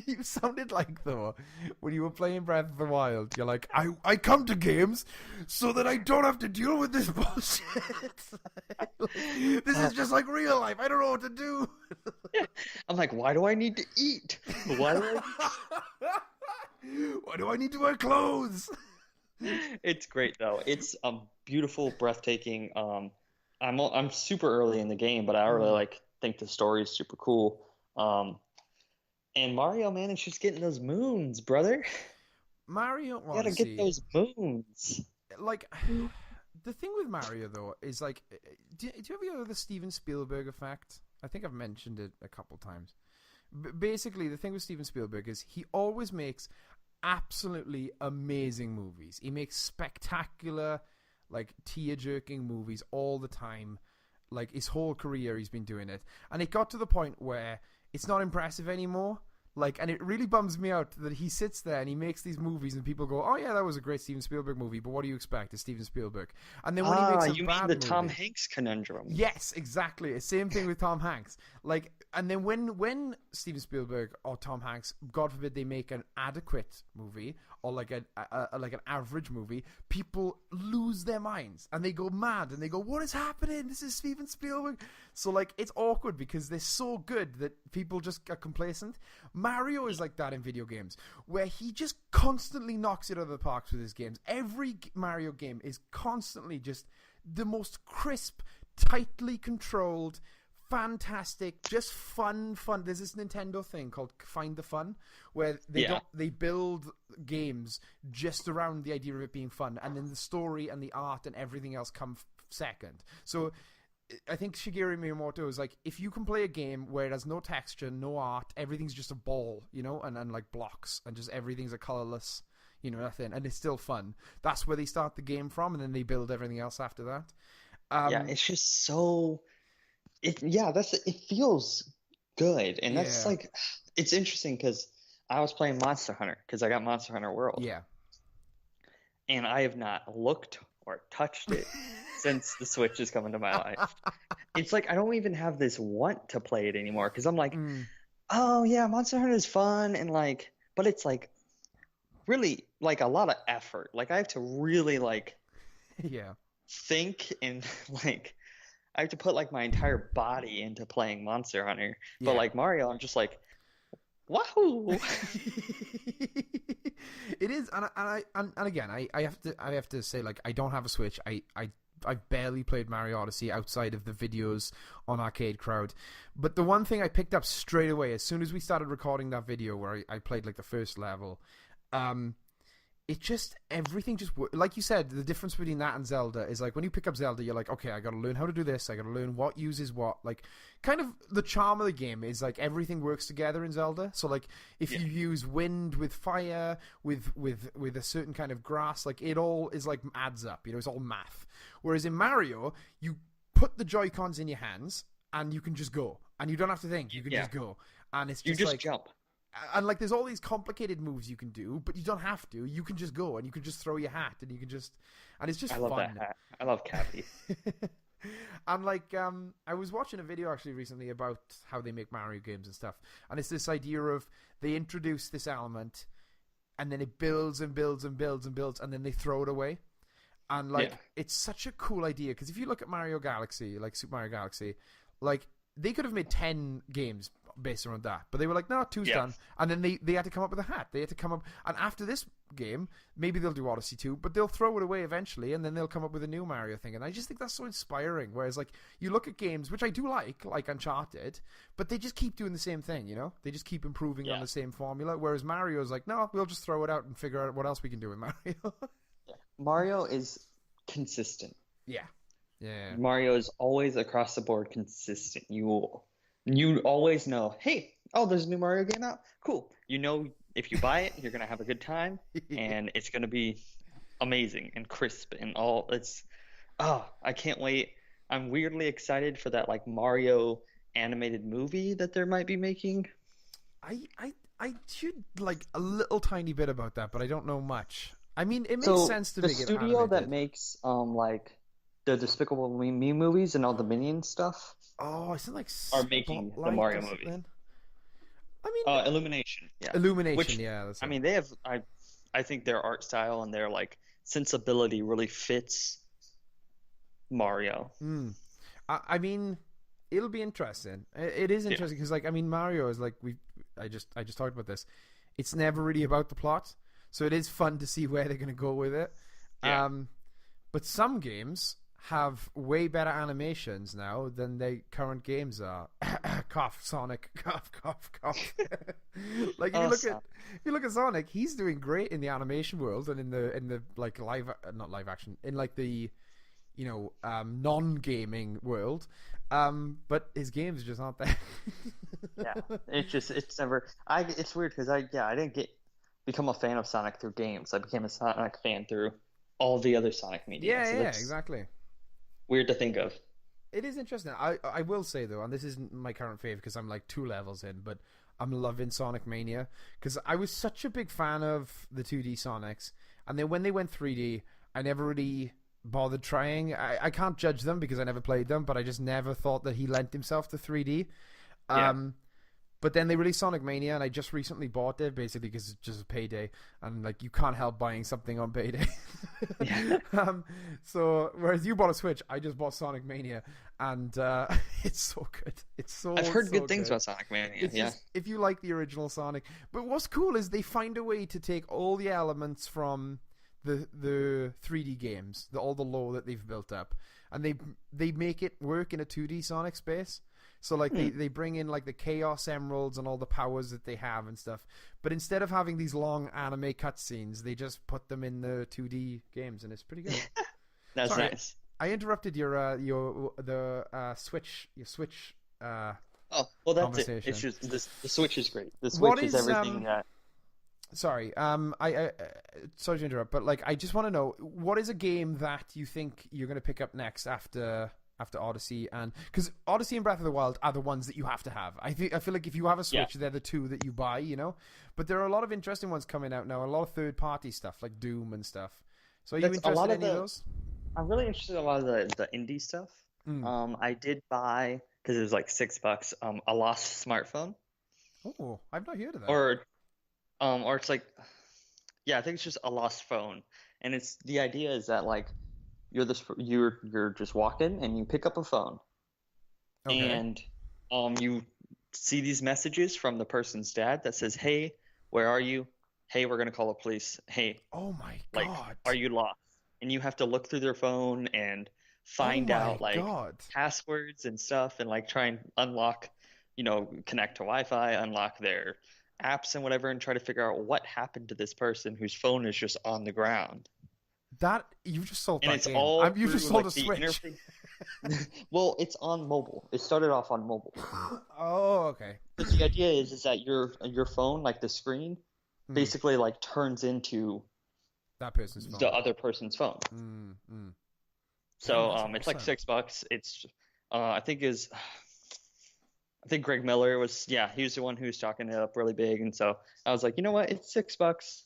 you sounded though when you were playing Breath of the Wild, you're like, I come to games so that I don't have to deal with this bullshit. This is just like real life. I don't know what to do. I'm like, why do I need to eat? Why do I need to wear clothes? It's great though. It's beautiful, breathtaking. I'm super early in the game, but I really think the story is super cool. And Mario, man, is just getting those moons, brother. Mario, you gotta get those moons. The thing with Mario though is do you ever hear the Steven Spielberg effect? I think I've mentioned it a couple times. Basically, the thing with Steven Spielberg is he always makes absolutely amazing movies. He makes spectacular, tear-jerking movies all the time. His whole career he's been doing it. And it got to the point where it's not impressive anymore. Like, and it really bums me out that he sits there and he makes these movies and people go, "Oh yeah, that was a great Steven Spielberg movie," but what do you expect? It's Steven Spielberg. And then when he makes a you bad mean the movie, Tom Hanks conundrum? yes, exactly. Same thing with Tom Hanks. Like, and then when Steven Spielberg or Tom Hanks, God forbid, they make an adequate movie or like an average movie, people lose their minds and they go mad and they go, "What is happening? This is Steven Spielberg." So like, it's awkward because they're so good that people just get complacent. Mario is like that in video games, where he just constantly knocks it out of the park with his games. Every Mario game is constantly just the most crisp, tightly controlled, fantastic, just fun. There's this Nintendo thing called Find the Fun, where they build games just around the idea of it being fun, and then the story and the art and everything else come second. So I think Shigeru Miyamoto is like, if you can play a game where it has no texture, no art, everything's just a ball, and like blocks, and just everything's a colorless, nothing, and it's still fun. That's where they start the game from, and then they build everything else after that. It's just so. It feels good, and that's like, it's interesting because I was playing Monster Hunter because I got Monster Hunter World. Yeah. And I have not looked or touched it since the Switch has come into my life. It's like I don't even have this want to play it anymore because I'm like, oh yeah, Monster Hunter is fun and like, but it's like really like a lot of effort. Like I have to really like think and like I have to put like my entire body into playing Monster Hunter. But like Mario, I'm just like, wahoo! It is, and again, I have to say, like, I don't have a Switch. I've barely played Mario Odyssey outside of the videos on Arcade Crowd. But the one thing I picked up straight away as soon as we started recording that video where I played like the first level, it just, everything just, like you said, the difference between that and Zelda is like when you pick up Zelda, you're like, okay, I gotta learn how to do this, I gotta learn what uses what. Like, kind of the charm of the game is like everything works together in Zelda. So like, if you use wind with fire, with a certain kind of grass, like it all is like adds up, it's all math. Whereas in Mario, you put the Joy-Cons in your hands and you can just go. And you don't have to think, you can just go. And it's just, like, jump. And like, there's all these complicated moves you can do, but you don't have to. You can just go, and you can just throw your hat, and you can just, and it's just fun. I love that hat. I love Cappy. And like, I was watching a video actually recently about how they make Mario games and stuff, and it's this idea of they introduce this element, and then it builds and builds and builds and builds, and then they throw it away. And like, it's such a cool idea because if you look at Mario Galaxy, like Super Mario Galaxy, like they could have made 10 games based around that, but they were like, no, 2's done. And then they had to come up with a hat. They had to come up, and after this game, maybe they'll do Odyssey 2, but they'll throw it away eventually, and then they'll come up with a new Mario thing. And I just think that's so inspiring. Whereas like, you look at games, which I do like Uncharted, but they just keep doing the same thing, They just keep improving on the same formula. Whereas Mario's like, no, we'll just throw it out and figure out what else we can do with Mario. Mario is consistent. Yeah. Mario is always across the board consistent. You always know, hey, there's a new Mario game out? Cool. If you buy it, you're going to have a good time, and it's going to be amazing and crisp and all. I can't wait. I'm weirdly excited for that, like, Mario animated movie that they might be making. I should, like, a little tiny bit about that, but I don't know much. I mean, it makes sense to make it animated. The studio that makes, like, the Despicable Me movies and all the Minion stuff. Oh, is it like are making the Mario movie? I mean, Illumination. Yeah, Illumination. Which, yeah, I mean, they have. I think their art style and their like sensibility really fits Mario. I mean, it'll be interesting. It is interesting because, like, I mean, Mario is like I just talked about this. It's never really about the plot, so it is fun to see where they're going to go with it. Yeah. But some games have way better animations now than the current games are. Cough, Sonic. Cough, cough, cough. Like, if you look at Sonic, he's doing great in the animation world and in the like not live action, in like the non-gaming world. But his games just aren't there. Yeah, it's never. It's weird because I didn't become a fan of Sonic through games. I became a Sonic fan through all the other Sonic media. Yeah, exactly. Weird to think of. It is interesting. I will say though, and this isn't my current fave because I'm like 2 levels in, but I'm loving Sonic Mania because I was such a big fan of the 2D Sonics, and then when they went 3D, I never really bothered trying. I can't judge them because I never played them, but I just never thought that he lent himself to 3D. But then they released Sonic Mania, and I just recently bought it, basically because it's just a payday, and like you can't help buying something on payday. So whereas you bought a Switch, I just bought Sonic Mania, and it's so good. I've heard good things about Sonic Mania. Just, if you like the original Sonic, but what's cool is they find a way to take all the elements from the 3D games, all the lore that they've built up, and they make it work in a 2D Sonic space. So like they bring in like the Chaos Emeralds and all the powers that they have and stuff. But instead of having these long anime cutscenes, they just put them in the 2D games, and it's pretty good. That's Sorry, nice. I interrupted your Switch oh, well, that's it. It's just the Switch is great. The Switch is everything that. Sorry, I sorry to interrupt, but like I just want to know, what is a game that you think you're going to pick up next after Odyssey, and because Odyssey and Breath of the Wild are the ones that you have to have. I feel like if you have a Switch, they're the two that you buy, you know. But there are a lot of interesting ones coming out now, a lot of third-party stuff like Doom and stuff. So are you interested in any of those? I'm really interested in a lot of the indie stuff. I did buy, because it was like $6, a lost smartphone. Oh, I've not heard of that. Or it's like, I think it's just a lost phone, and it's the idea is that like. You're just walking and you pick up a phone, and you see these messages from the person's dad that says, "Hey, where are you? Hey, we're gonna call the police. Hey, oh my god, are you lost?" And you have to look through their phone and find out like passwords and stuff, and like try and unlock, connect to Wi-Fi, unlock their apps and whatever, and try to figure out what happened to this person whose phone is just on the ground. That you just sold and that it's game. All you just sold a Switch. Well, it's on mobile. It started off on mobile. Oh, okay. But the idea is that your phone, like the screen, basically like turns into that person's phone. The other person's phone. So it's like $6. It's I think Greg Miller was he was the one who was talking it up really big, and so I was like, you know what, it's $6.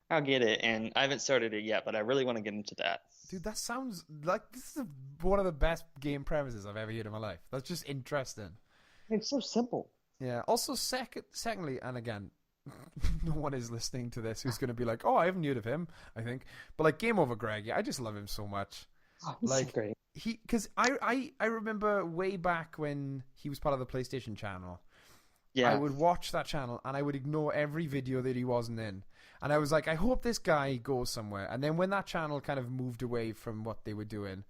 I'll get it, and I haven't started it yet, but I really want to get into that. Dude, that sounds like this is one of the best game premises I've ever heard in my life. That's just interesting. It's so simple. Yeah. Also, secondly, and again, no one is listening to this who's going to be like, "Oh, I haven't heard of him." I think, but like, game over, Greg. Yeah, I just love him so much. Oh, he's so great. Because I remember way back when he was part of the PlayStation channel. Yeah. I would watch that channel and I would ignore every video that he wasn't in. And I was like, I hope this guy goes somewhere. And then when that channel kind of moved away from what they were doing,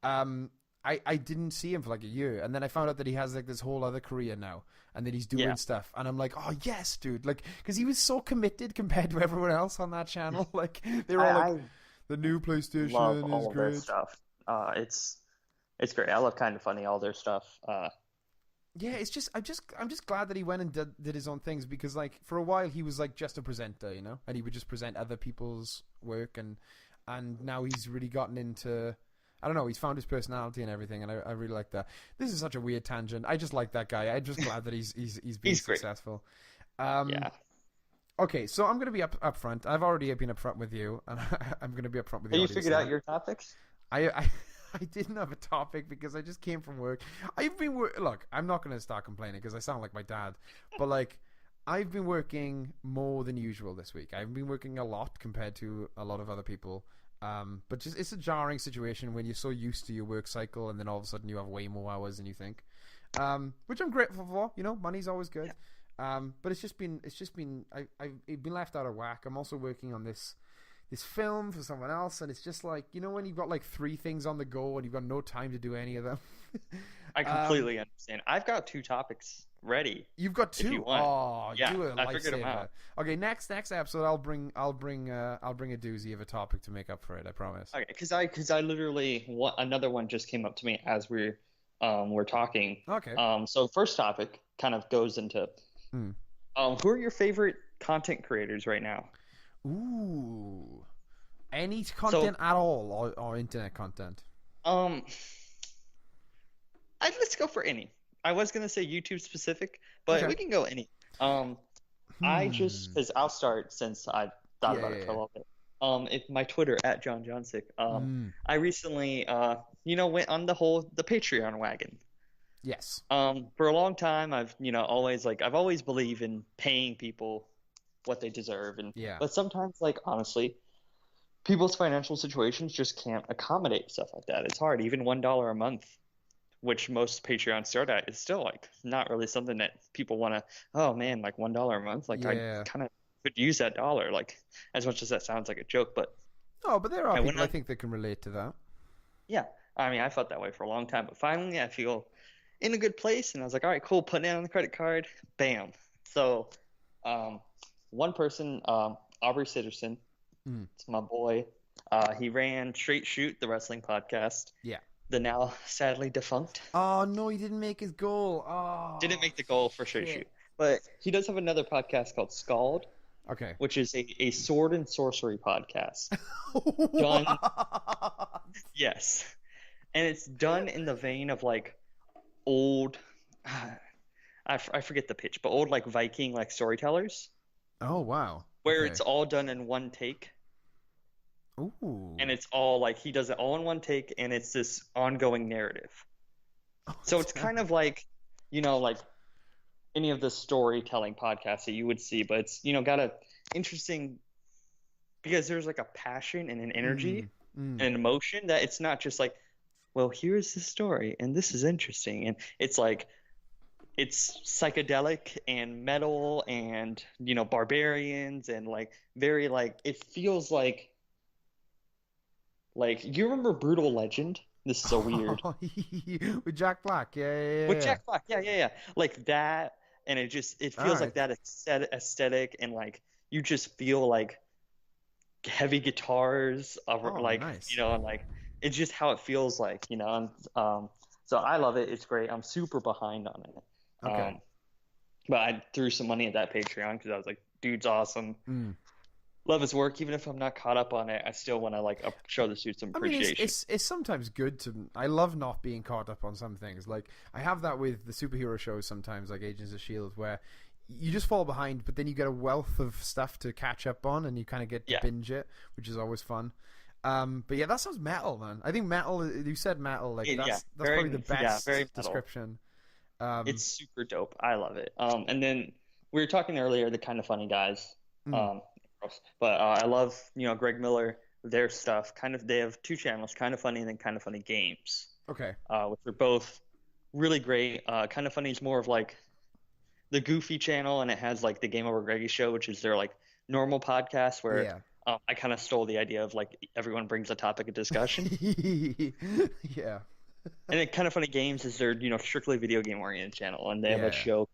I didn't see him for like a year. And then I found out that he has like this whole other career now. And that he's doing stuff. And I'm like, oh, yes, dude. Like, because he was so committed compared to everyone else on that channel. Like, they were all like, the new PlayStation love is all great. Their stuff. It's great. I love Kind of Funny, all their stuff. Yeah, it's just I'm just glad that he went and did his own things, because like for a while he was like just a presenter, and he would just present other people's work, and now he's really gotten into, I don't know, he's found his personality and everything, and I really like that. This is such a weird tangent. I just like that guy. I'm just glad that he's being successful. Yeah. Okay, so I'm gonna be up front. I've already been up front with you, and I'm gonna be up front with you. Have you figured out your topics? I didn't have a topic because I just came from work. Look, I'm not going to start complaining because I sound like my dad. But, like, I've been working more than usual this week. I've been working a lot compared to a lot of other people. But just it's a jarring situation when you're so used to your work cycle and then all of a sudden you have way more hours than you think. Which I'm grateful for. Money's always good. Yeah. But I've been left out of whack. I'm also working on this film for someone else, and it's just like, when you've got like 3 things on the go and you've got no time to do any of them. I completely understand. I've got 2 topics ready. You've got 2? If you want. Oh, yeah, do it. I figured them out. Okay, next episode I'll bring a doozy of a topic to make up for it. I promise. Okay, because I literally another one just came up to me as we're talking. Okay. So first topic kind of goes into who are your favorite content creators right now? Ooh, any content at all, or internet content? Let's go for any. I was gonna say YouTube specific, but we can go any. Because I'll start since I thought about it for a little bit. My Twitter at Jon Johnsick. I recently, went on the Patreon wagon. Yes. For a long time, I've always believed in paying people what they deserve, but sometimes, honestly, people's financial situations just can't accommodate stuff like that. It's hard. Even $1 a month, which most Patreons start at, is still not really something that people want to. Oh man, $1 a month. I kind of could use that dollar. As much as that sounds like a joke, but there are people I think that can relate to that. Yeah, I mean, I felt that way for a long time, but finally, I feel in a good place, and I was like, all right, cool, putting it on the credit card, bam. So, one person, Aubrey Sitterson, it's my boy. He ran Straight Shoot, the wrestling podcast. Yeah. The now sadly defunct. Oh no, he didn't make his goal. Didn't make the goal for Straight Shoot, but he does have another podcast called Scald. Okay. Which is a sword and sorcery podcast. Done. Yes, and it's done in the vein of old. I forget the pitch, but old Viking storytellers. Oh wow! Where it's all done in one take. Ooh. And it's all he does it all in one take, and it's this ongoing narrative. So it's kind of any of the storytelling podcasts that you would see, but it's got a interesting, because there's a passion and an energy and an emotion that it's not just well, here's the story and this is interesting, and it's it's psychedelic and metal and barbarians and very it feels you remember Brutal Legend? This is so weird. With Jack Black, yeah. With Jack Black, yeah. Like that, and it feels like that aesthetic, and you just feel heavy guitars, nice. and it's just how it feels and so I love it. It's great. I'm super behind on it. Okay. But I threw some money at that Patreon because I was like, dude's awesome. Love his work. Even if I'm not caught up on it, I still want to show the dude some appreciation. I mean, it's sometimes good to. I love not being caught up on some things. I have that with the superhero shows sometimes, like Agents of S.H.I.E.L.D., where you just fall behind, but then you get a wealth of stuff to catch up on, and you kind of get to binge it, which is always fun. But yeah, that sounds metal, man. I think metal. You said metal, that's probably the best description. It's super dope. I love it. And then we were talking earlier, the Kind of Funny guys. But I love Greg Miller, their stuff. They have two channels, Kind of Funny and then Kind of Funny Games. Okay. Which are both really great. Kind of Funny is more of the goofy channel, and it has the Game Over Greggy show, which is their normal podcast where I kind of stole the idea of everyone brings a topic of discussion. Yeah. And then Kind of Funny Games is their strictly video game oriented channel, and they have a show,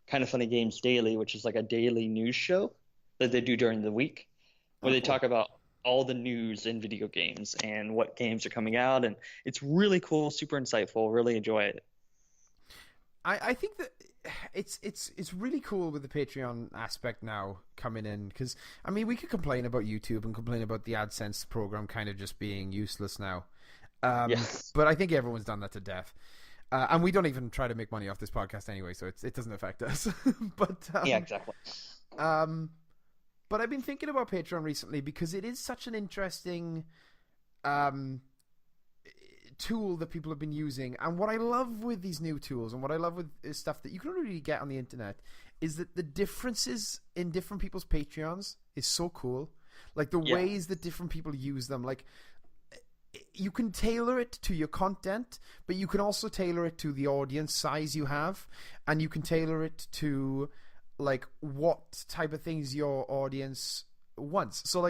Kind of Funny Games Daily, which is a daily news show that they do during the week, where they talk about all the news in video games and what games are coming out, and it's really cool, super insightful. Really enjoy it. I think that it's really cool with the Patreon aspect now coming in, because I mean, we could complain about YouTube and complain about the AdSense program kind of just being useless now, but I think everyone's done that to death. And we don't even try to make money off this podcast anyway, so it doesn't affect us. But yeah, exactly. But I've been thinking about Patreon recently because it is such an interesting tool that people have been using. And what I love with these new tools, and what I love with stuff that you can really get on the internet, is that the differences in different people's Patreons is so cool. The ways that different people use them. You can tailor it to your content, but you can also tailor it to the audience size you have, and you can tailor it to what type of things your audience wants. So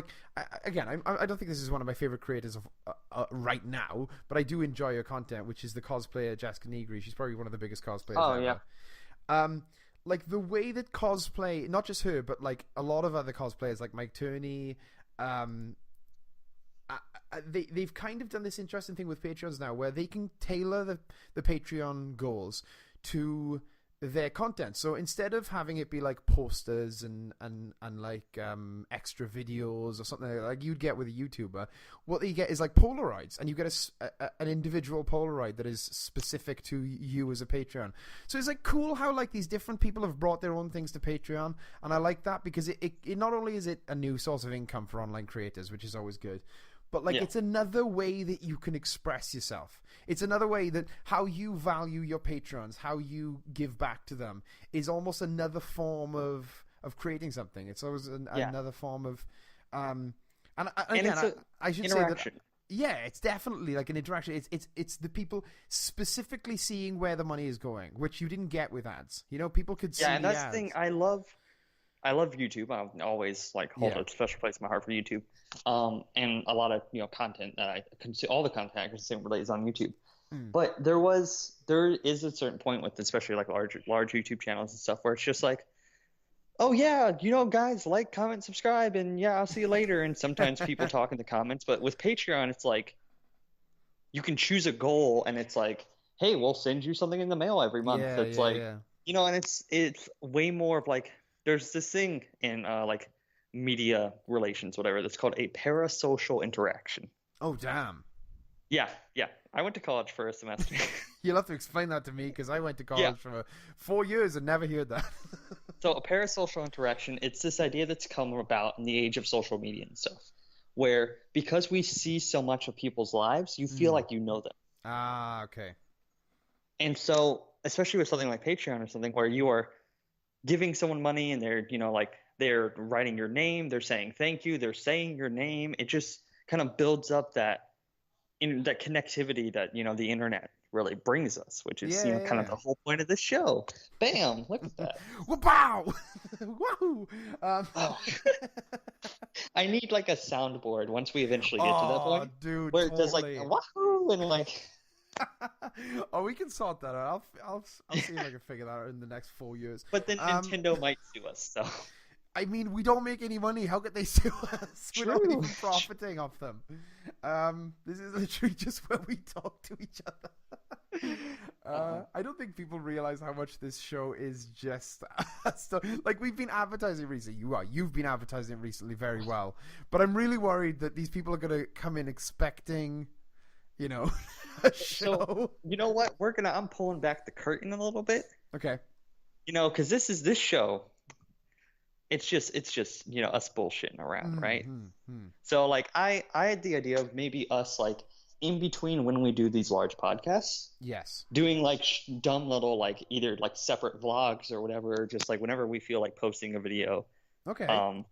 again, I don't think this is one of my favorite creators of right now, but I do enjoy her content, which is the cosplayer Jessica Negri. She's probably one of the biggest cosplayers ever. Yeah. The way that cosplay, not just her, but a lot of other cosplayers like Mike Turney, they've kind of done this interesting thing with Patreons now, where they can tailor the Patreon goals to their content. So instead of having it be like posters and like extra videos or something like you'd get with a YouTuber, what you get is like Polaroids, and you get an individual Polaroid that is specific to you as a Patreon. So it's like cool how like these different people have brought their own things to Patreon, and I like that because it not only is it a new source of income for online creators, which is always good, but like it's another way that you can express yourself. It's another way that how you value your patrons, how you give back to them, is almost another form of creating something. It's always another form of and again, I should say that it's definitely like an interaction. It's the people specifically seeing where the money is going, which you didn't get with ads. You know, people could see. Yeah, and that's the the thing. I love YouTube. I always like hold a special place in my heart for YouTube. And a lot of content that I consume, all the content I consume relates on YouTube. But there is a certain point with especially like large YouTube channels and stuff where it's just like, oh yeah, guys, like, comment, subscribe, and yeah, I'll see you later. And sometimes people talk in the comments, but with Patreon, it's like you can choose a goal, and it's like, hey, we'll send you something in the mail every month. And it's way more of like, there's this thing in like media relations, whatever, that's called a parasocial interaction. Oh, damn. Yeah. I went to college for a semester. You'll have to explain that to me, because I went to college for 4 years and never heard that. So a parasocial interaction, it's this idea that's come about in the age of social media and stuff, where because we see so much of people's lives, you feel like you know them. Ah, okay. And so, especially with something like Patreon or something, where you are giving someone money and they're, they're writing your name, they're saying thank you, they're saying your name. It just kind of builds up that connectivity that, the internet really brings us, which is, kind of the whole point of this show. Bam! Look at that. Wow! Wahoo! I need like a soundboard once we eventually get to that point. Dude, where it does like wahoo and like. Oh, we can sort that out. I'll see if I can figure that out in the next 4 years. But then Nintendo might sue us, so. I mean, we don't make any money. How could they sue us? We're not even profiting off them. This is literally just where we talk to each other. I don't think people realize how much this show is just stuff. Like, we've been advertising recently. You've been advertising recently very well. But I'm really worried that these people are going to come in expecting, a show. So, you know what? I'm pulling back the curtain a little bit. Okay. Because this show, it's just us bullshitting around, right? So like I had the idea of maybe us like in between when we do these large podcasts, doing like dumb little like either like separate vlogs or whatever, or just like whenever we feel like posting a video. Okay.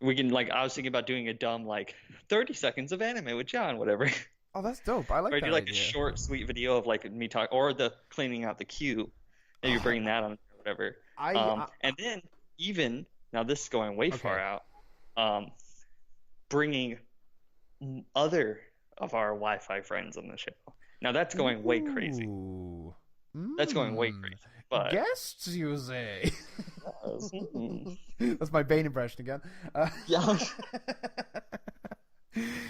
We can like, I was thinking about doing a dumb like 30 seconds of anime with John, whatever. Oh, that's dope. I like that. Or do like idea. A short, sweet video of like me talk, or the cleaning out the queue. Maybe bringing that on or whatever. And then even. Now, this is going way far out. Bringing other of our Wi-Fi friends on the show. Now, that's going way crazy. That's going way crazy. But guests, you say? That's my Bane impression again. Yeah.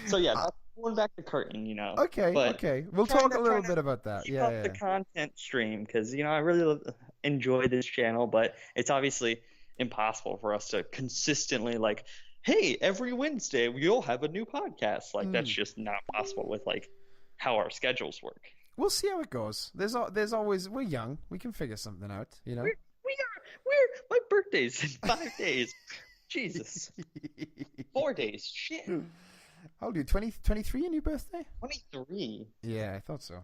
So, yeah, pulling back the curtain, Okay. We'll talk a little bit about that. Keep up the content stream, because, I really enjoy this channel, but it's obviously impossible for us to consistently like, hey, every Wednesday we'll have a new podcast. Like that's just not possible with like how our schedules work. We'll see how it goes. There's always, we're young, we can figure something out, we're my birthday's in 5 days. Jesus. 4 days. Shit. How old are you? 23 your new birthday? 23. Yeah, I thought so.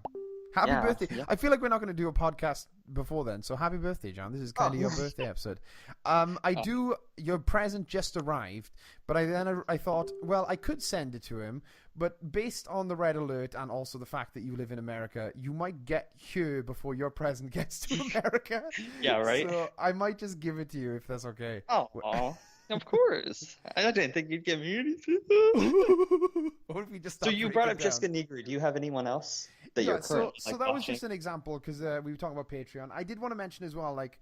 Happy birthday. Yeah. I feel like we're not going to do a podcast before then, so happy birthday, John. This is kind of your birthday episode. Your present just arrived, but I thought, well, I could send it to him, but based on the red alert and also the fact that you live in America, you might get here before your present gets to America. Yeah, right? So I might just give it to you if that's okay. Oh, of course. I didn't think you'd give me anything. What if we just so you brought up Jessica Negri. Do you have anyone else? So that was just an example, because we were talking about Patreon. I did want to mention as well, like,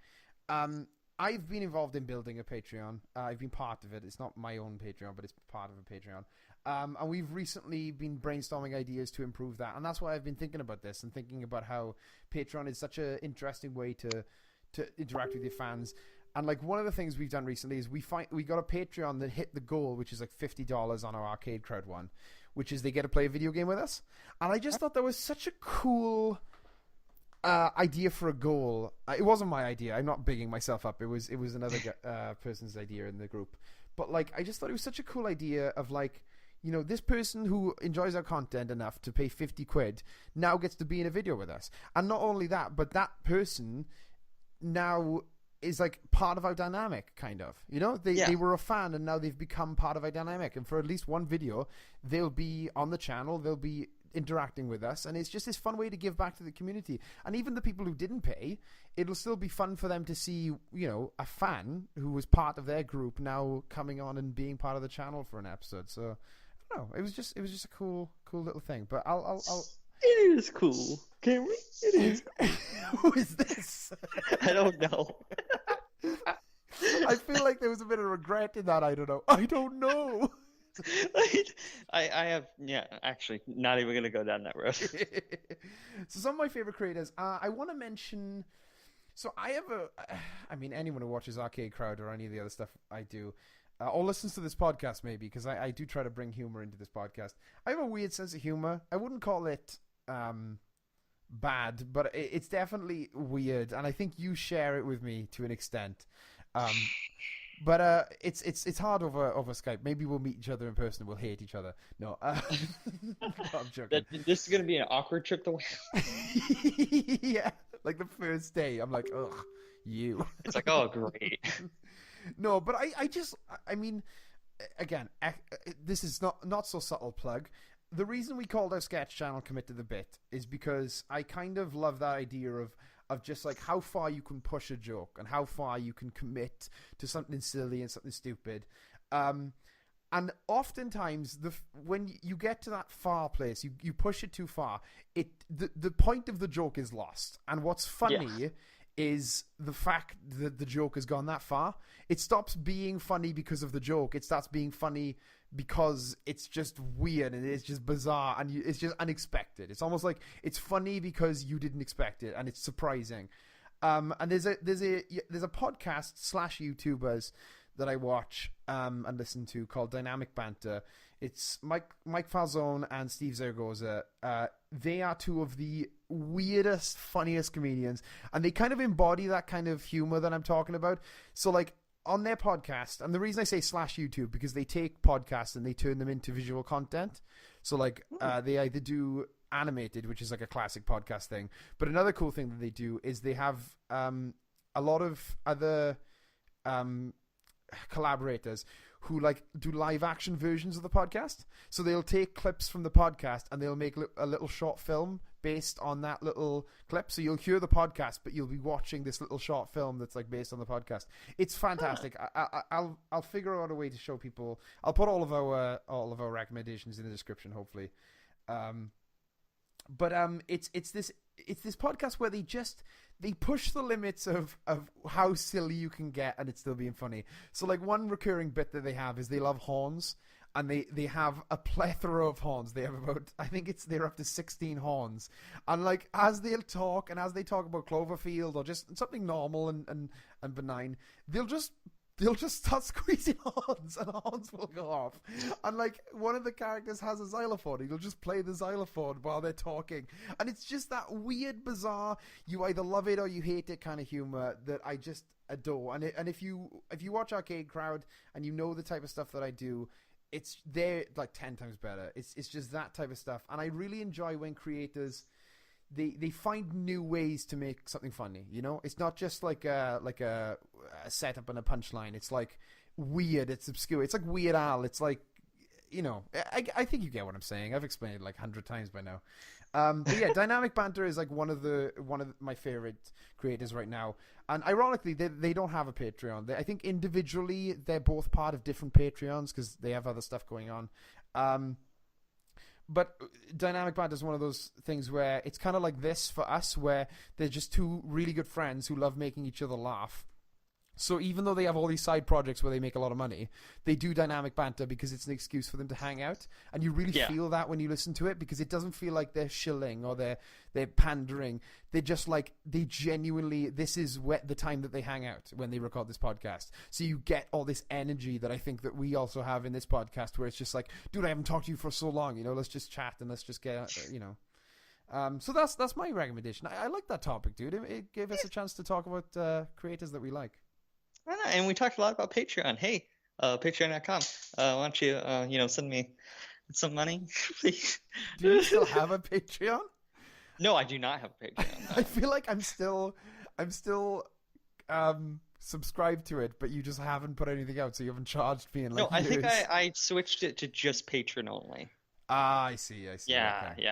I've been involved in building a Patreon. I've been part of it. It's not my own Patreon, but it's part of a Patreon. And we've recently been brainstorming ideas to improve that. And that's why I've been thinking about this and thinking about how Patreon is such an interesting way to to interact with your fans. And like one of the things we've done recently is we got a Patreon that hit the goal, which is like $50 on our Arcade Crowd one, which is they get to play a video game with us. And I just thought that was such a cool idea for a goal. It wasn't my idea. I'm not bigging myself up. It was another person's idea in the group. But like I just thought it was such a cool idea of like, you know, this person who enjoys our content enough to pay 50 quid now gets to be in a video with us. And not only that, but that person now is like part of our dynamic, kind of. You know, they were a fan and now they've become part of our dynamic. And for at least one video, they'll be on the channel, they'll be interacting with us, and it's just this fun way to give back to the community. And even the people who didn't pay, it'll still be fun for them to see, you know, a fan who was part of their group now coming on and being part of the channel for an episode. So I don't know, it was just a cool little thing. But I'll It is cool, Cameron. It is. Who is this? I don't know. I feel like there was a bit of regret in that. I don't know. I have, actually, not even going to go down that road. So some of my favorite creators, I want to mention, so I have anyone who watches Arcade Crowd or any of the other stuff I do, or listens to this podcast maybe, because I do try to bring humor into this podcast. I have a weird sense of humor. I wouldn't call it bad, but it's definitely weird, and I think you share it with me to an extent. But it's hard over Skype. Maybe we'll meet each other in person and we'll hate each other. No, I'm joking. This is going to be an awkward trip to Yeah, like the first day, I'm like, ugh, you. It's like, oh, great. No, but I mean, again, this is not so subtle plug. The reason we called our sketch channel Commit to the Bit is because I kind of love that idea of just like how far you can push a joke and how far you can commit to something silly and something stupid. And oftentimes, when you get to that far place, you push it too far, the point of the joke is lost. And what's funny is the fact that the joke has gone that far. It stops being funny because of the joke. It starts being funny because it's just weird and it's just bizarre and it's just unexpected. It's almost like it's funny because you didn't expect it and it's surprising. And there's a podcast / YouTubers that I watch and listen to called Dynamic Banter. It's Mike Falzone and Steve Zaragoza. They are two of the weirdest, funniest comedians, and they kind of embody that kind of humor that I'm talking about. So like on their podcast, and the reason I say / YouTube, because they take podcasts and they turn them into visual content. So like they either do animated, which is like a classic podcast thing, but another cool thing that they do is they have a lot of other collaborators who like do live action versions of the podcast. So they'll take clips from the podcast and they'll make a little short film based on that little clip. So you'll hear the podcast, but you'll be watching this little short film that's like based on the podcast. It's fantastic. I'll figure out a way to show people. I'll put all of our recommendations in the description, hopefully. But it's this podcast where they push the limits of how silly you can get and it's still being funny. So like one recurring bit that they have is they love horns, and they have a plethora of horns. They have they're up to 16 horns. And like as they'll talk and as they talk about Cloverfield or just something normal and benign, they'll just start squeezing horns and horns will go off. And like one of the characters has a xylophone. He'll just play the xylophone while they're talking. And it's just that weird, bizarre, you either love it or you hate it kind of humor that I just adore. And if you watch Arcade Crowd and you know the type of stuff that I do, they're like 10 times better. It's just that type of stuff. And I really enjoy when creators they find new ways to make something funny, you know? It's not just like a setup and a punchline. It's like weird, it's obscure. It's like Weird Al. It's like, you know, I think you get what I'm saying. I've explained it like 100 times by now. But yeah, Dynamic Banter is like one of my favorite creators right now. And ironically, they don't have a Patreon. I think individually they're both part of different Patreons because they have other stuff going on. But Dynamic Banter is one of those things where it's kind of like this for us, where they're just two really good friends who love making each other laugh. So even though they have all these side projects where they make a lot of money, they do dynamic banter because it's an excuse for them to hang out. And you really feel that when you listen to it, because it doesn't feel like they're shilling or they're pandering. They're just like, they genuinely, this is the time that they hang out when they record this podcast. So you get all this energy that I think that we also have in this podcast, where it's just like, dude, I haven't talked to you for so long, let's just chat and let's just get, So that's my recommendation. I like that topic, dude. It gave us a chance to talk about creators that we like. I know, and we talked a lot about Patreon. Hey, patreon.com. Why don't you, send me some money, please? Do you still have a Patreon? No, I do not have a Patreon. No. I feel like I'm still subscribed to it, but you just haven't put anything out, so you haven't charged me in like No, I years. think I switched it to just Patreon only. Ah, I see. Yeah, okay.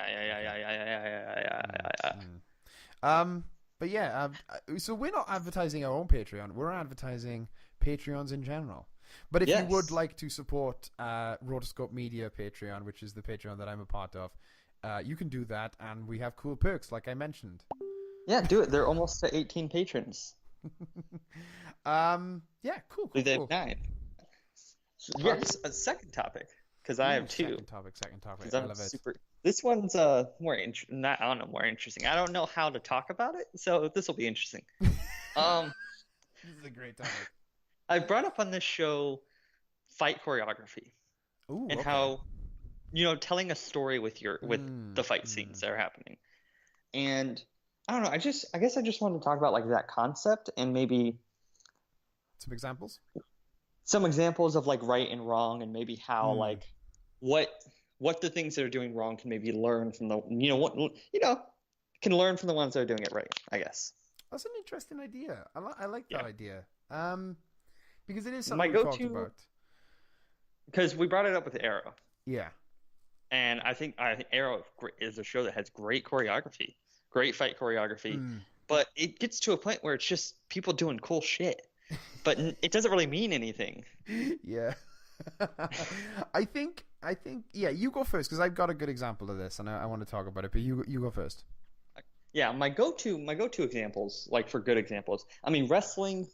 Yeah. But yeah, so we're not advertising our own Patreon. We're advertising Patreons in general. But if you would like to support Rotoscope Media Patreon, which is the Patreon that I'm a part of, you can do that, and we have cool perks, like I mentioned. Yeah, do it. They're almost to 18 patrons. Yeah, cool. They have 9. Yes, a second topic, because I have 2. Second topic. I love it. This one's more interesting. More interesting. I don't know how to talk about it, so this will be interesting. This is a great topic. I brought up on this show fight choreography. Ooh, and how, telling a story with the fight scenes that are happening. And I don't know, I guess I just wanted to talk about like that concept and maybe some examples. Some examples of like right and wrong, and maybe how like what the things that are doing wrong can maybe learn from the can learn from the ones that are doing it right, I guess. That's an interesting idea. I like that idea. Because it is something we talked about. Because we brought it up with Arrow. Yeah. And I think Arrow is a show that has great choreography, great fight choreography, but it gets to a point where it's just people doing cool shit, but it doesn't really mean anything. Yeah. I think you go first, because I've got a good example of this and I want to talk about it, but you go first. Yeah, my go-to examples, like for good examples, I mean, wrestling,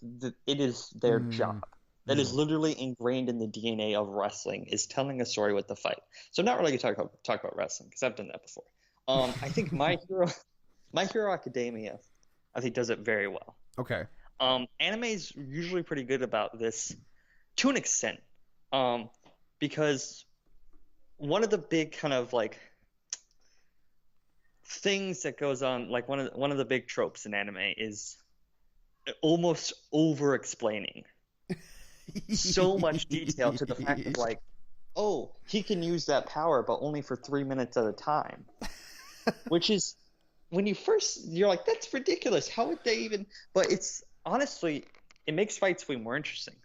it is their job. That is literally ingrained in the DNA of wrestling, is telling a story with the fight. So I'm not really going to talk about wrestling, because I've done that before. I think My Hero Academia, I think, does it very well. Okay. Anime is usually pretty good about this to an extent, because one of the big kind of like things that goes on, like one of the big tropes in anime is almost over-explaining. So much detail to the fact of like, oh, he can use that power, but only for 3 minutes at a time. Which is, when you're like, that's ridiculous. How would they even? But it's honestly, it makes fights way more interesting.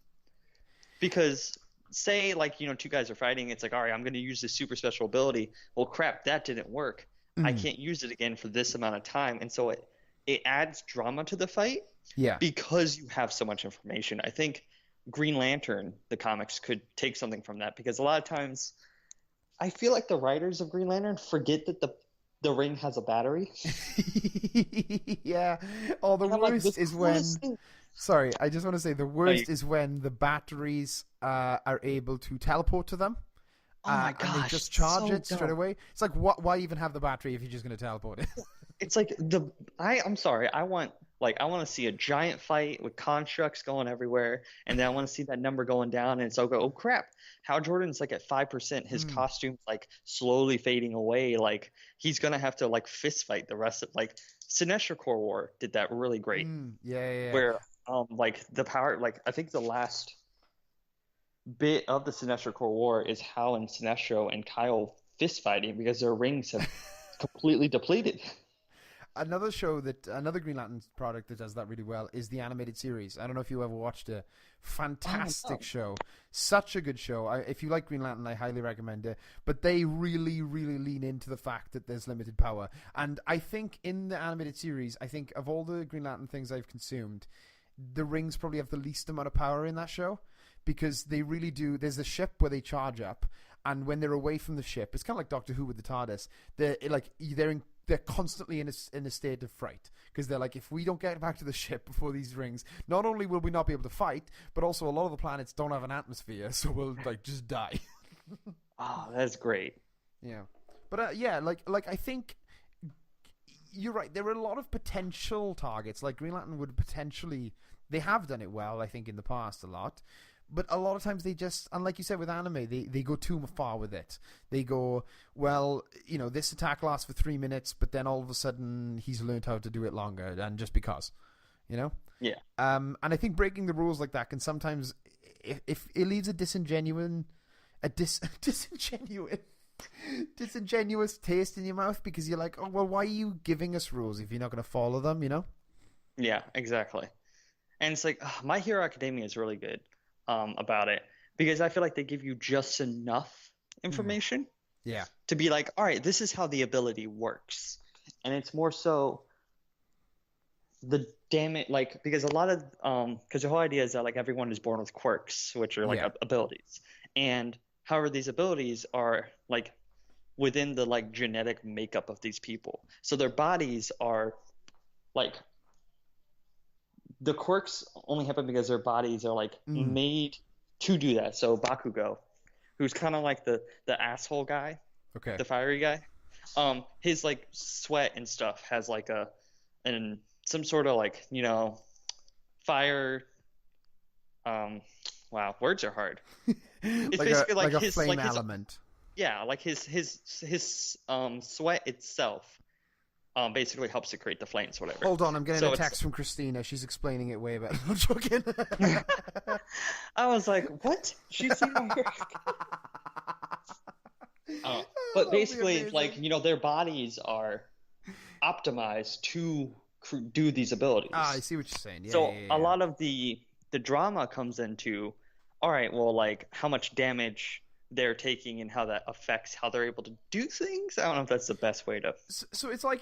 Because say like, two guys are fighting, it's like, all right, I'm going to use this super special ability. Well, crap, that didn't work. I can't use it again for this amount of time. And so it adds drama to the fight. Yeah. Because you have so much information. I think Green Lantern, the comics, could take something from that, because a lot of times I feel like the writers of Green Lantern forget that the ring has a battery. Yeah. Oh, the worst is when... Sorry, I just want to say the worst is when the batteries are able to teleport to them. Oh my gosh, and they just charge it straight dumb. away. It's like, why even have the battery if you're just going to teleport it? It's like I'm sorry, I want to see a giant fight with constructs going everywhere, and then I want to see that number going down, and so oh crap, Hal Jordan's like at 5%, his costume's like slowly fading away, like he's gonna have to like fist fight the rest of, like Sinestro Corps War did that really great. Yeah. Where like the power, like I think the last bit of the Sinestro Corps War is Hal and Sinestro and Kyle fist fighting because their rings have completely depleted. Another Green Lantern product that does that really well is the animated series. I don't know if you ever watched it. Fantastic show. Such a good show. If you like Green Lantern, I highly recommend it. But they really, really lean into the fact that there's limited power. And I think in the animated series, I think of all the Green Lantern things I've consumed, the rings probably have the least amount of power in that show. Because they really do. There's a ship where they charge up. And when they're away from the ship, it's kind of like Doctor Who with the TARDIS. They're they're constantly in a state of fright because they're like, if we don't get back to the ship before these rings, not only will we not be able to fight, but also a lot of the planets don't have an atmosphere, so we'll like just die. Oh, that's great. Yeah, but like I think you're right. There are a lot of potential targets. Like Green Lantern would potentially. They have done it well, I think, in the past a lot. But a lot of times they just, and like you said with anime, they go too far with it. They go, well, this attack lasts for 3 minutes, but then all of a sudden he's learned how to do it longer, and just because, Yeah. And I think breaking the rules like that can sometimes, if it leaves a disingenuous taste in your mouth because you're like, oh, well, why are you giving us rules if you're not going to follow them, Yeah, exactly. And it's like, My Hero Academia is really good about it because I feel like they give you just enough information to be like, all right, this is how the ability works. And it's more so the damage, like, because a lot of, because the whole idea is that like everyone is born with quirks, which are like abilities. And however, these abilities are like within the like genetic makeup of these people. So their bodies are like, the quirks only happen because their bodies are like made to do that. So Bakugo, who's kind of like the asshole guy, the fiery guy, his like sweat and stuff has like some sort of like fire. Wow, words are hard. It's like basically like his flame like his, element. Yeah, like his sweat itself. Basically helps to create the flames, whatever. Hold on, I'm getting a text from Christina. She's explaining it way better. I'm joking. I was like, what? She's seen my work. But basically, like, their bodies are optimized to do these abilities. I see what you're saying. Yeah, so yeah. A lot of the drama comes into, all right, well, like, how much damage they're taking and how that affects how they're able to do things. I don't know if that's the best way to. So it's like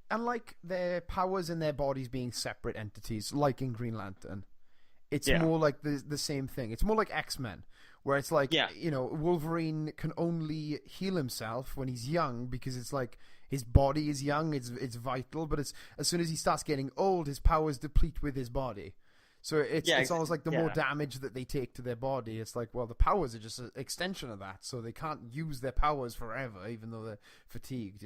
unlike their powers and their bodies being separate entities, like in Green Lantern, it's more like the same thing. It's more like X-Men, where it's like Wolverine can only heal himself when he's young because it's like his body is young, it's vital, but it's as soon as he starts getting old, his powers deplete with his body. So it's almost like the more damage that they take to their body, it's like, well, the powers are just an extension of that, so they can't use their powers forever, even though they're fatigued,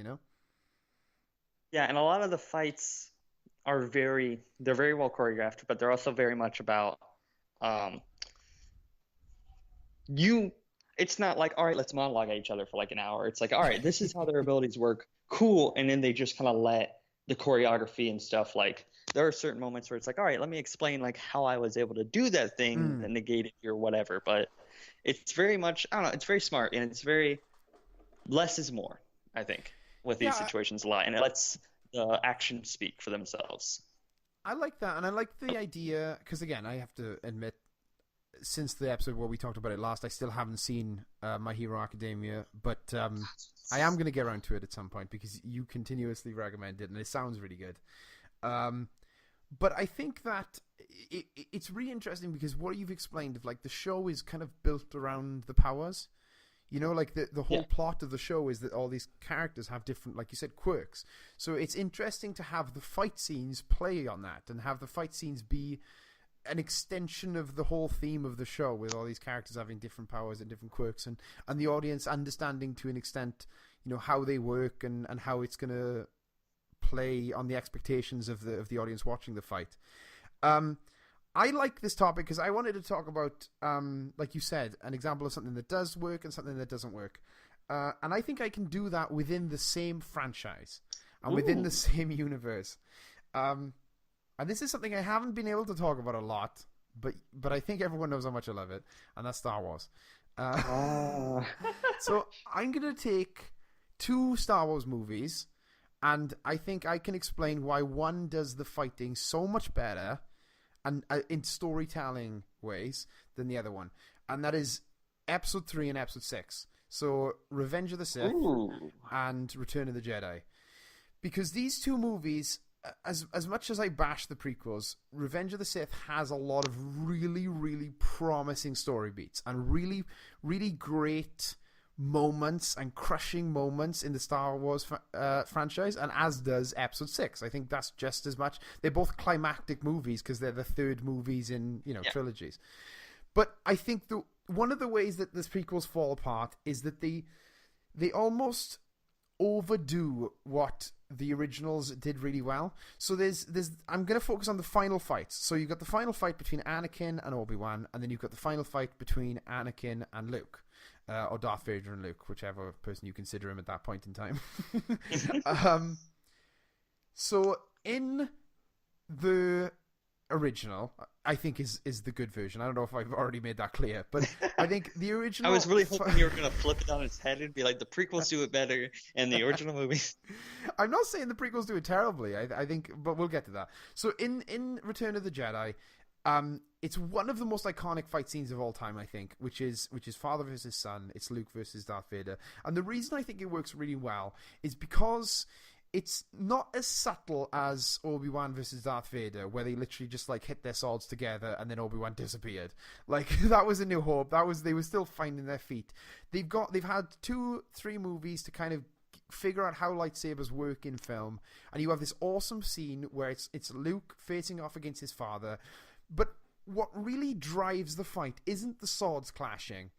Yeah, and a lot of the fights are they're very well choreographed, but they're also very much about it's not like, all right, let's monologue at each other for like an hour. It's like, all right, this is how their abilities work. Cool. And then they just kind of let the choreography and stuff, like, there are certain moments where it's like, all right, let me explain like how I was able to do that thing that negated you or whatever. But it's very much, I don't know, it's very smart, and it's very less is more, I think, with these situations a lot, and it lets the actions speak for themselves. I like that, and I like the idea, because again, I have to admit, since the episode where we talked about it last, I still haven't seen My Hero Academia, but I am going to get around to it at some point because you continuously recommend it, and it sounds really good. But I think that it's really interesting because what you've explained of like the show is kind of built around the powers. Like the whole plot of the show is that all these characters have different, like you said, quirks. So it's interesting to have the fight scenes play on that and have the fight scenes be an extension of the whole theme of the show with all these characters having different powers and different quirks and the audience understanding to an extent, how they work and how it's going to play on the expectations of the audience watching the fight. I like this topic because I wanted to talk about, like you said, an example of something that does work and something that doesn't work. And I think I can do that within the same franchise and within the same universe. And this is something I haven't been able to talk about a lot, but I think everyone knows how much I love it, and that's Star Wars. So I'm going to take 2 Star Wars movies, and I think I can explain why one does the fighting so much better and in storytelling ways than the other one. And that is Episode 3 and Episode 6. So Revenge of the Sith and Return of the Jedi. Because these 2 movies, as much as I bash the prequels, Revenge of the Sith has a lot of really, really promising story beats and really, really great moments and crushing moments in the Star Wars franchise, and as does Episode 6. I think that's just as much. They're both climactic movies because they're the third movies in trilogies. But I think one of the ways that the prequels fall apart is that they almost overdo what the originals did really well. So I'm going to focus on the final fights. So you've got the final fight between Anakin and Obi-Wan, and then you've got the final fight between Anakin and Luke. Or Darth Vader and Luke, whichever person you consider him at that point in time. So in the original, I think is the good version. I don't know if I've already made that clear, but I think the original... I was really hoping you were going to flip it on its head and be like, the prequels do it better and the original movies. I'm not saying the prequels do it terribly, I think, but we'll get to that. So in Return of the Jedi... it's one of the most iconic fight scenes of all time, I think, which is father versus son. It's Luke versus Darth Vader. And the reason I think it works really well is because it's not as subtle as Obi-Wan versus Darth Vader, where they literally just like hit their swords together and then Obi-Wan disappeared. Like that was A New Hope. They were still finding their feet. They've had 2-3 movies to kind of figure out how lightsabers work in film, and you have this awesome scene where it's Luke facing off against his father. But what really drives the fight isn't the swords clashing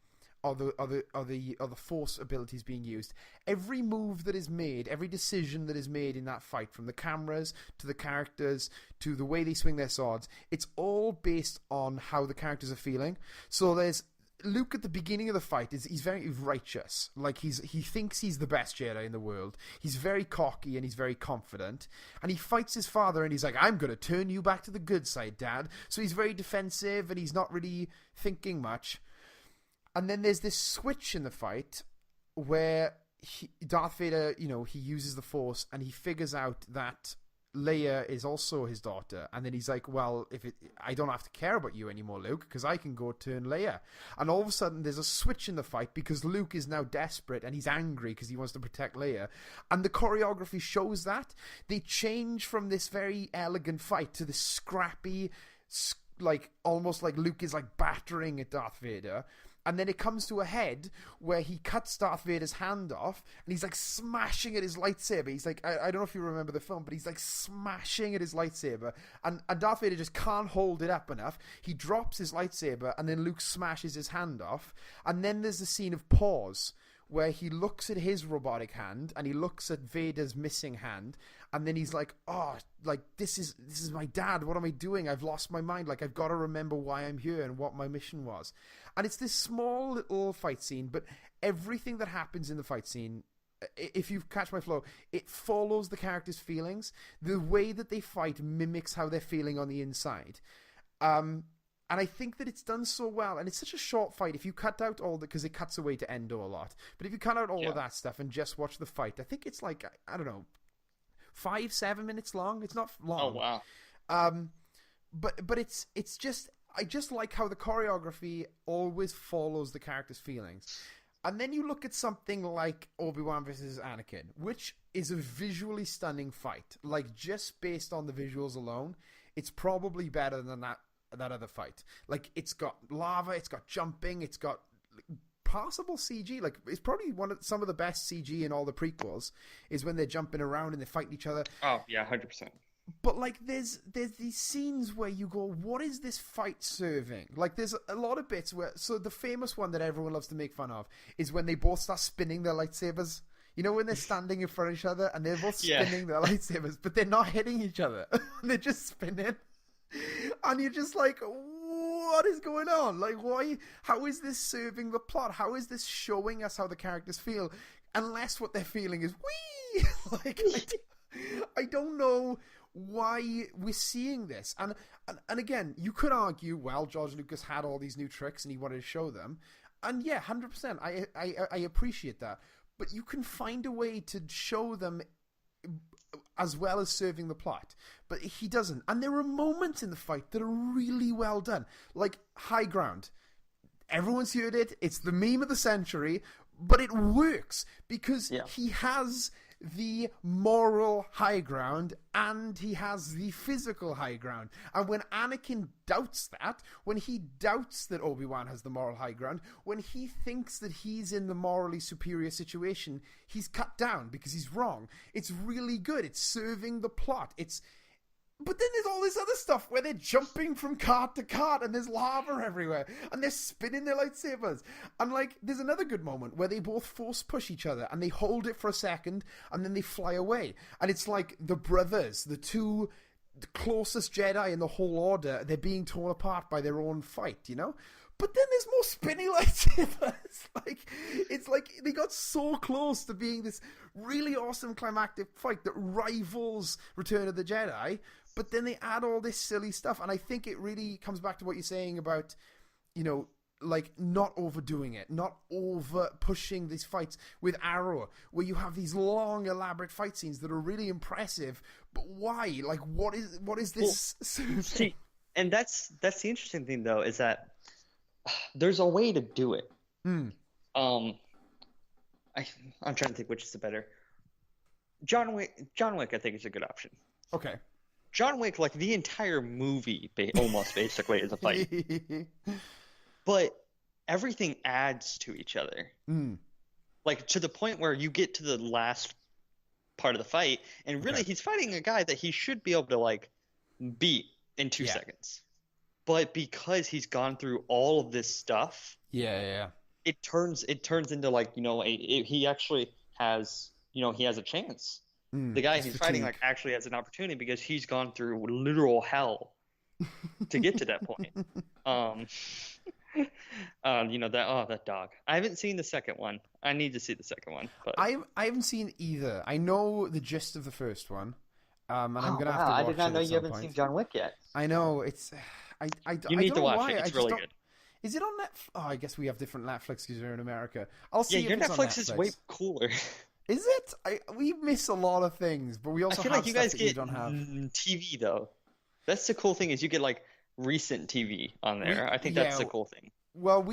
or the force abilities being used. Every move that is made, every decision that is made in that fight, from the cameras to the characters to the way they swing their swords, it's all based on how the characters are feeling. So there's Luke at the beginning of the fight he's very righteous. Like he thinks he's the best Jedi in the world. He's very cocky and he's very confident. And he fights his father and he's like, I'm going to turn you back to the good side, Dad. So he's very defensive and he's not really thinking much. And then there's this switch in the fight where Darth Vader, he uses the Force and he figures out that Leia is also his daughter, and then he's like, well, I don't have to care about you anymore, Luke, because I can go turn Leia. And all of a sudden there's a switch in the fight because Luke is now desperate and he's angry because he wants to protect Leia, and the choreography shows that. They change from this very elegant fight to this scrappy, like almost like Luke is like battering at Darth Vader. And then it comes to a head where he cuts Darth Vader's hand off and he's like smashing at his lightsaber. He's like, I don't know if you remember the film, but he's like smashing at his lightsaber. And Darth Vader just can't hold it up enough. He drops his lightsaber and then Luke smashes his hand off. And then there's the scene of pause where he looks at his robotic hand and he looks at Vader's missing hand. And then he's like, oh, like this is my dad. What am I doing? I've lost my mind. Like I've got to remember why I'm here and what my mission was. And it's this small little fight scene, but everything that happens in the fight scene, if you catch my flow, it follows the characters' feelings. The way that they fight mimics how they're feeling on the inside. And I think that it's done so well. And it's such a short fight. If you cut out because it cuts away to Endor a lot. But if you cut out all of that stuff and just watch the fight, I think it's like, I don't know, 5-7 minutes long. It's not long. Oh, wow. But it's just... I just like how the choreography always follows the character's feelings. And then you look at something like Obi-Wan versus Anakin, which is a visually stunning fight. Like, just based on the visuals alone, it's probably better than that other fight. Like, it's got lava, it's got jumping, it's got passable CG. Like, it's probably some of the best CG in all the prequels is when they're jumping around and they're fighting each other. Oh, yeah, 100%. But, like, there's these scenes where you go, what is this fight serving? Like, there's a lot of bits where... So the famous one that everyone loves to make fun of is when they both start spinning their lightsabers. You know, when they're standing in front of each other and they're both spinning their lightsabers, but they're not hitting each other. They're just spinning. And you're just like, what is going on? Like, why? How is this serving the plot? How is this showing us how the characters feel? Unless what they're feeling is, wee! Like, I don't know why we're seeing this. And again, you could argue, well, George Lucas had all these new tricks and he wanted to show them. And yeah, 100%. I appreciate that. But you can find a way to show them as well as serving the plot. But he doesn't. And there are moments in the fight that are really well done. Like High Ground. Everyone's heard it. It's the meme of the century. But it works because he has the moral high ground and he has the physical high ground. And when Anakin doubts that, when he doubts that Obi-Wan has the moral high ground, when he thinks that he's in the morally superior situation, he's cut down because he's wrong. It's really good. It's serving the plot. But then there's all this other stuff where they're jumping from cart to cart and there's lava everywhere and they're spinning their lightsabers. And like, there's another good moment where they both force push each other and they hold it for a second and then they fly away. And it's like the brothers, the two closest Jedi in the whole order, they're being torn apart by their own fight, you know? But then there's more spinny lightsabers. Like, it's like they got so close to being this really awesome climactic fight that rivals Return of the Jedi. But then they add all this silly stuff. And I think it really comes back to what you're saying about, you know, like not overdoing it, not over pushing these fights with Arrow, where you have these long, elaborate fight scenes that are really impressive. But why? Like, what is this? Well, see, and that's the interesting thing, though, is that there's a way to do it. I'm trying to think which is the better. John Wick, I think, is a good option. Okay. John Wick, like the entire movie, almost basically is a fight, but everything adds to each other. Like to the point where you get to the last part of the fight, and really he's fighting a guy that he should be able to like beat in 2 seconds. But because he's gone through all of this stuff, it turns into like, you know, he actually has, you know, he has a chance. The guy he's fighting like actually has an opportunity because he's gone through literal hell to get to that point. You know, that dog. I haven't seen the second one. I need to see the second one. But I haven't seen either. I know the gist of the first one, and I'm gonna have to watch it. I did not know you haven't point. seen John Wick yet. I know it's. You need to watch why. it. It's really good. Is it on Netflix? Oh, I guess we have different Netflix because you're in America. I'll see. Yeah, your if it's on Netflix is way cooler. Is it? We miss a lot of things, but we also I feel have like you stuff guys that get you don't have. TV though. That's the cool thing is you get like recent TV on there. I think that's the cool thing. Well,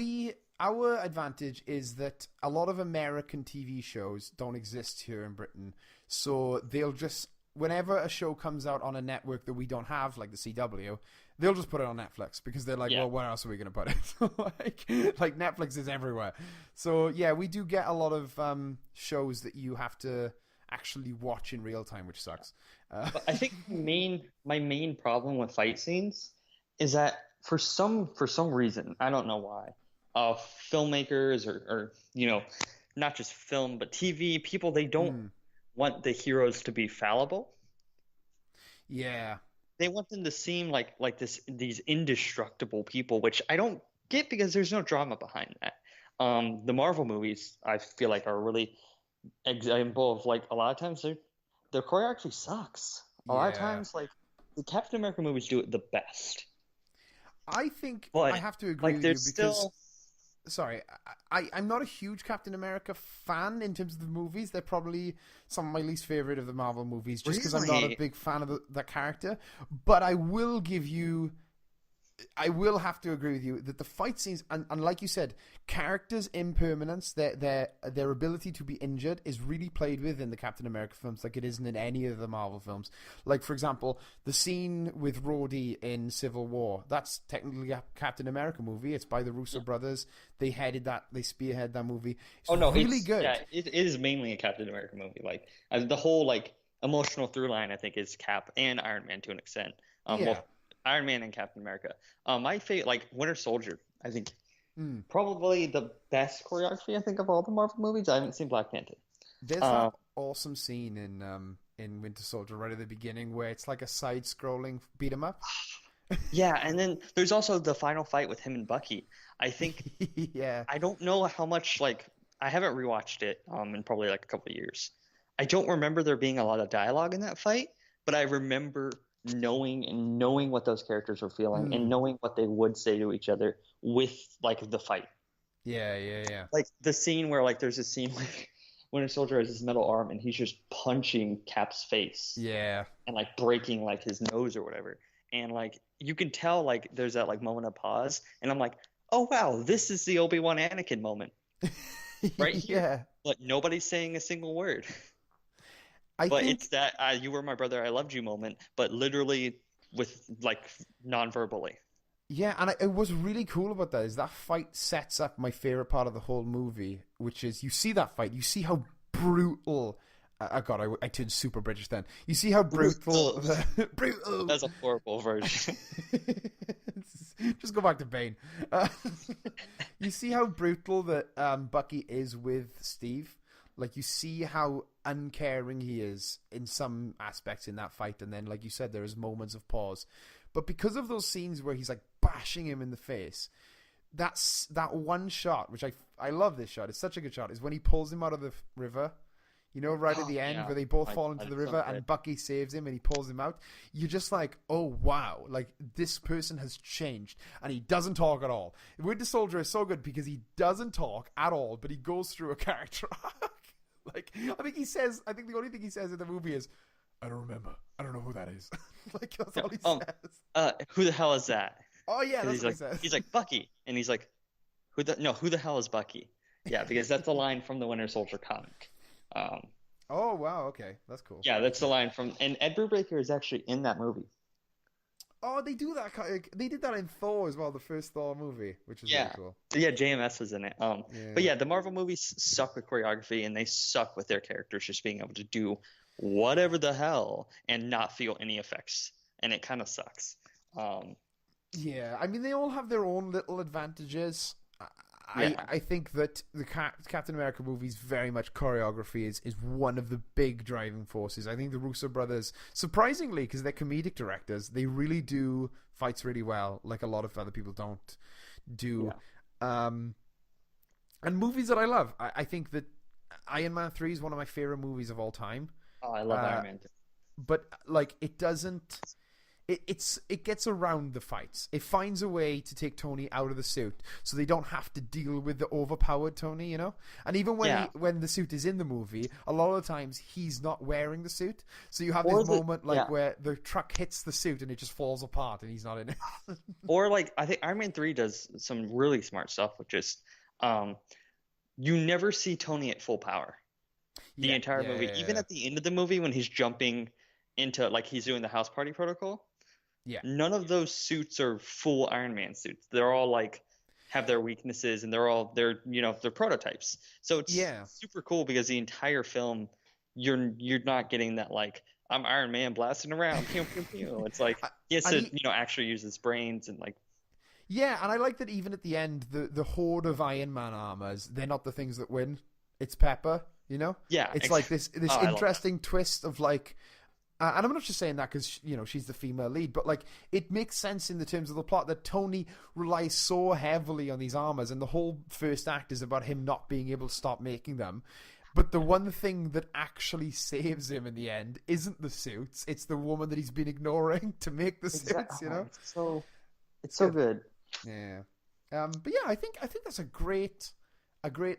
our advantage is that a lot of American TV shows don't exist here in Britain, so they'll just whenever a show comes out on a network that we don't have, like the CW, they'll just put it on Netflix because they're like, well, where else are we going to put it? like Netflix is everywhere. So yeah, we do get a lot of shows that you have to actually watch in real time, which sucks. But I think my main problem with fight scenes is that for some reason, I don't know why, filmmakers or you know, not just film but TV people, they don't want the heroes to be fallible. Yeah. They want them to seem like these indestructible people, which I don't get because there's no drama behind that. The Marvel movies, I feel like, are a really example of like a lot of times their choreography sucks. A lot of times, like the Captain America movies do it the best. I think but, I have to agree with you because. Sorry, I'm not a huge Captain America fan in terms of the movies. They're probably some of my least favorite of the Marvel movies just because I'm not a big fan of that character. But I will have to agree with you that the fight scenes, and like you said, characters' impermanence, their ability to be injured is really played with in the Captain America films like it isn't in any of the Marvel films. Like, for example, the scene with Rhodey in Civil War, that's technically a Captain America movie. It's by the Russo brothers. They spearhead that movie. It's really good. Yeah, it is mainly a Captain America movie. Like, the whole, like, emotional through line, I think, is Cap and Iron Man to an extent. Well, Iron Man and Captain America. My favorite, like Winter Soldier, I think probably the best choreography I think of all the Marvel movies. I haven't seen Black Panther. There's that awesome scene in Winter Soldier right at the beginning where it's like a side-scrolling beat 'em up. Yeah, and then there's also the final fight with him and Bucky. I think. I don't know how much like I haven't rewatched it in probably like a couple of years. I don't remember there being a lot of dialogue in that fight, but I remember knowing what those characters were feeling and knowing what they would say to each other with like the fight. Yeah. Like the scene where like there's a scene like Winter Soldier has his metal arm and he's just punching Cap's face. Yeah. And like breaking like his nose or whatever. And like you can tell like there's that like moment of pause and I'm like, oh wow, this is the Obi-Wan Anakin moment. Right here. Yeah. But nobody's saying a single word. I But think it's that "you were my brother, I loved you" moment, but literally with like non-verbally. yeah, and what's really cool about that is that fight sets up my favorite part of the whole movie, which is you see that fight, you see how brutal. God, I turned super British then. You see how brutal, brutal. That's a horrible version. Just go back to Bane. Uh, you see how brutal that Bucky is with Steve. Like you see how uncaring he is in some aspects in that fight, and then, like you said, there is moments of pause. But because of those scenes where he's like bashing him in the face, that one shot, which I love this shot. It's such a good shot. Is when he pulls him out of the river. You know, right at the end where they both fall into the river and Bucky saves him and he pulls him out. You're just like, oh, wow. Like, this person has changed. And he doesn't talk at all. Winter Soldier is so good because he doesn't talk at all, but he goes through a character arc. Like, I think the only thing he says in the movie is, I don't remember. I don't know who that is. Like, that's all he says. Who the hell is that? Oh, yeah, that's what he says. He's like, Bucky. And he's like, who the hell is Bucky? Yeah, because that's a line from the Winter Soldier comic. Oh wow, okay, that's cool. Yeah, that's the line from, and Ed Brubaker is actually in that movie. Oh, they do that. They did that in Thor as well, the first Thor movie, which is really cool. Yeah, JMS was in it. But yeah, the Marvel movies suck with choreography, and they suck with their characters just being able to do whatever the hell and not feel any effects, and it kind of sucks. Yeah, I mean, they all have their own little advantages. I think that the Captain America movies very much choreography is one of the big driving forces. I think the Russo brothers, surprisingly, because they're comedic directors, they really do fights really well, like a lot of other people don't do. Yeah. And movies that I love. I think that Iron Man 3 is one of my favorite movies of all time. Oh, I love Iron Man 3. But like, it doesn't... It gets around the fights. It finds a way to take Tony out of the suit, so they don't have to deal with the overpowered Tony, you know. And even when the suit is in the movie, a lot of the times he's not wearing the suit, so you have this moment where the truck hits the suit and it just falls apart and he's not in it. Or like, I think Iron Man 3 does some really smart stuff, which is you never see Tony at full power the entire movie. Even at the end of the movie when he's jumping into, like, he's doing the house party protocol. Yeah. None of those suits are full Iron Man suits. They're all like have their weaknesses, and they're prototypes. So it's super cool because the entire film you're not getting that like I'm Iron Man blasting around. Pew, pew, pew. It's like he has to actually use his brains and like. Yeah, and I like that even at the end the horde of Iron Man armors, they're not the things that win. It's Pepper, you know? Yeah. It's like this interesting twist of like. And I'm not just saying that because, she's the female lead, but, like, it makes sense in the terms of the plot that Tony relies so heavily on these armors, and the whole first act is about him not being able to stop making them. But the one thing that actually saves him in the end isn't the suits, it's the woman that he's been ignoring to make the suits, you know? It's so good. Yeah. But yeah, I think that's a great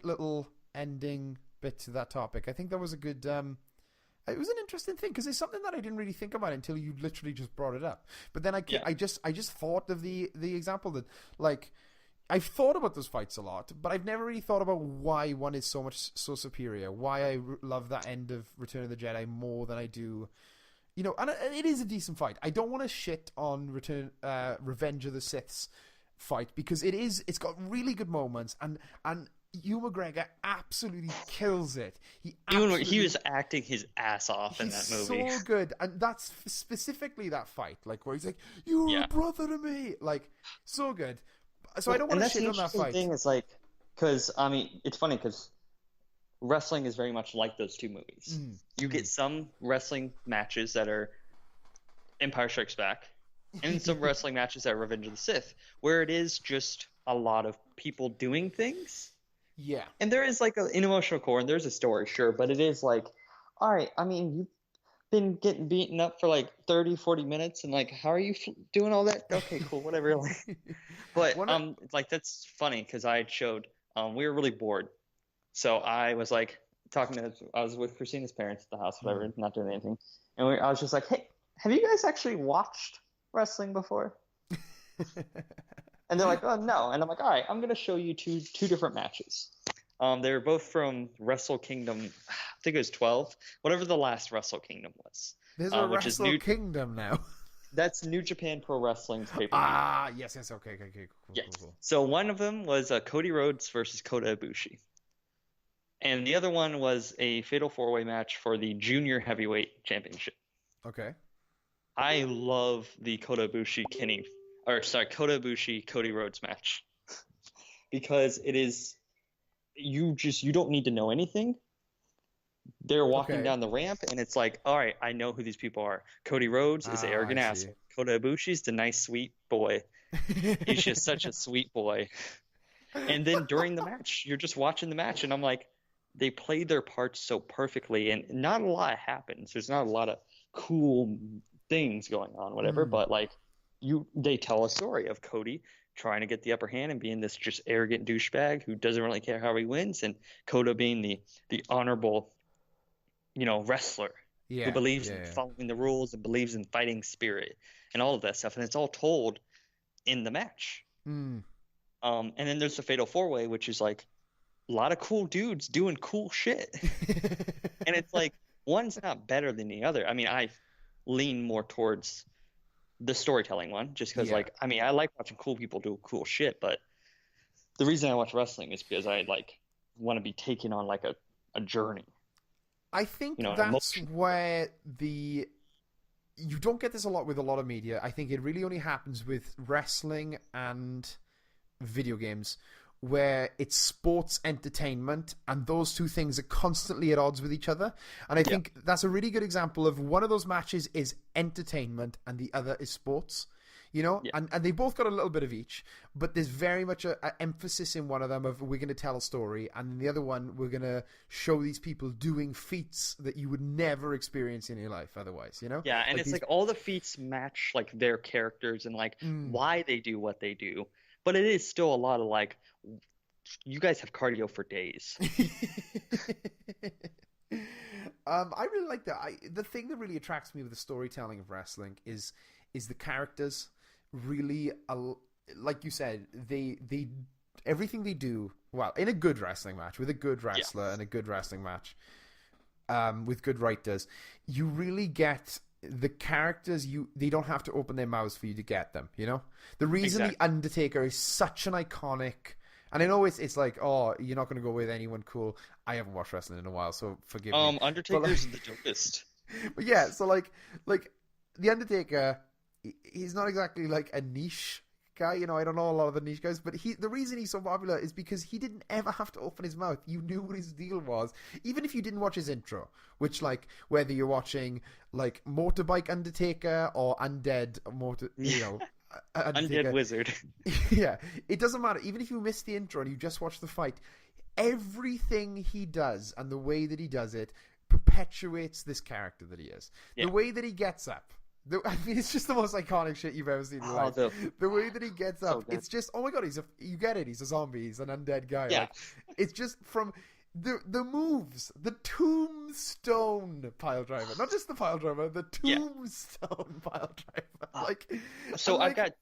little ending bit to that topic. I think that was a good... It was an interesting thing because it's something that I didn't really think about until you literally just brought it up. But then I just thought of the example that, like, I've thought about those fights a lot, but I've never really thought about why one is so superior. Why I love that end of Return of the Jedi more than I do, And it is a decent fight. I don't want to shit on Revenge of the Sith's fight because it's got really good moments and. Ewan McGregor absolutely kills it. He was acting his ass off in that movie. So good, and that's specifically that fight, like where he's like, "You're a brother to me," like so good. So I don't want to shit on that fight. Thing is like, because I mean, it's funny because wrestling is very much like those two movies. You get some wrestling matches that are Empire Strikes Back, and some wrestling matches that are Revenge of the Sith, where it is just a lot of people doing things. Yeah. And there is like an emotional core and there's a story, sure, but it is like, all right, I mean, you've been getting beaten up for like 30, 40 minutes and like, how are you doing all that? Okay, cool, whatever. But like, that's funny because I showed, we were really bored. So I was like I was with Christina's parents at the house, whatever, not doing anything. And I was just like, hey, have you guys actually watched wrestling before? And they're like, oh, no. And I'm like, all right, I'm going to show you two different matches. They're both from Wrestle Kingdom. I think it was 12, whatever the last Wrestle Kingdom was. There's a Which is Wrestle Kingdom now. That's New Japan Pro Wrestling's pay-per-view. Ah, yes, okay, cool, Yeah. cool. So one of them was Cody Rhodes versus Kota Ibushi, and the other one was a fatal four-way match for the Junior Heavyweight Championship. Okay. I love the Kota Ibushi Cody Rhodes match because it is you don't need to know anything. They're walking down the ramp, and it's like, all right, I know who these people are. Cody Rhodes is the arrogant asshole. Kota Ibushi's the nice, sweet boy. He's just such a sweet boy. And then during the match, you're just watching the match, and I'm like, they played their parts so perfectly, and not a lot happens. There's not a lot of cool things going on, whatever, but like they tell a story of Cody trying to get the upper hand and being this just arrogant douchebag who doesn't really care how he wins, and Kota being the honorable, wrestler who believes in following the rules and believes in fighting spirit and all of that stuff, and it's all told in the match. And then there's the Fatal 4-Way, which is like a lot of cool dudes doing cool shit. And it's like one's not better than the other. I mean, I lean more towards the storytelling one just because I like watching cool people do cool shit, but the reason I watch wrestling is because I like want to be taken on like a journey. I think that's where you don't get this a lot with a lot of media. I think it really only happens with wrestling and video games, where it's sports entertainment, and those two things are constantly at odds with each other. And I think that's a really good example of one of those matches is entertainment and the other is sports. And they both got a little bit of each, but there's very much an emphasis in one of them of we're going to tell a story, and in the other one we're going to show these people doing feats that you would never experience in your life otherwise, Yeah, and it's like all the feats match like their characters and like why they do what they do, but it is still a lot of like, you guys have cardio for days. I really like that. The thing that really attracts me with the storytelling of wrestling is the characters. Really, like you said, they everything they do well in a good wrestling match with a good wrestler and a good wrestling match with good writers, you really get the characters. They don't have to open their mouths for you to get them. The reason the Undertaker is such an iconic, and I know it's like, oh, you're not going to go with anyone cool. I haven't watched wrestling in a while, so forgive me. Undertaker's the dopest. But yeah, so like the Undertaker, he's not exactly like a niche guy. I don't know a lot of the niche guys, but the reason he's so popular is because he didn't ever have to open his mouth. You knew what his deal was, even if you didn't watch his intro, which, like, whether you're watching like Motorbike Undertaker or Undead Undead Wizard. Yeah, it doesn't matter. Even if you miss the intro and you just watch the fight, everything he does and the way that he does it perpetuates this character that he is. The way that he gets up, it's just the most iconic shit you've ever seen in life. The way that he gets up, it's just, oh my god, you get it, he's a zombie, he's an undead guy. Yeah. Like, it's just from the moves, the tombstone pile driver, not just the pile driver, the tombstone pile driver.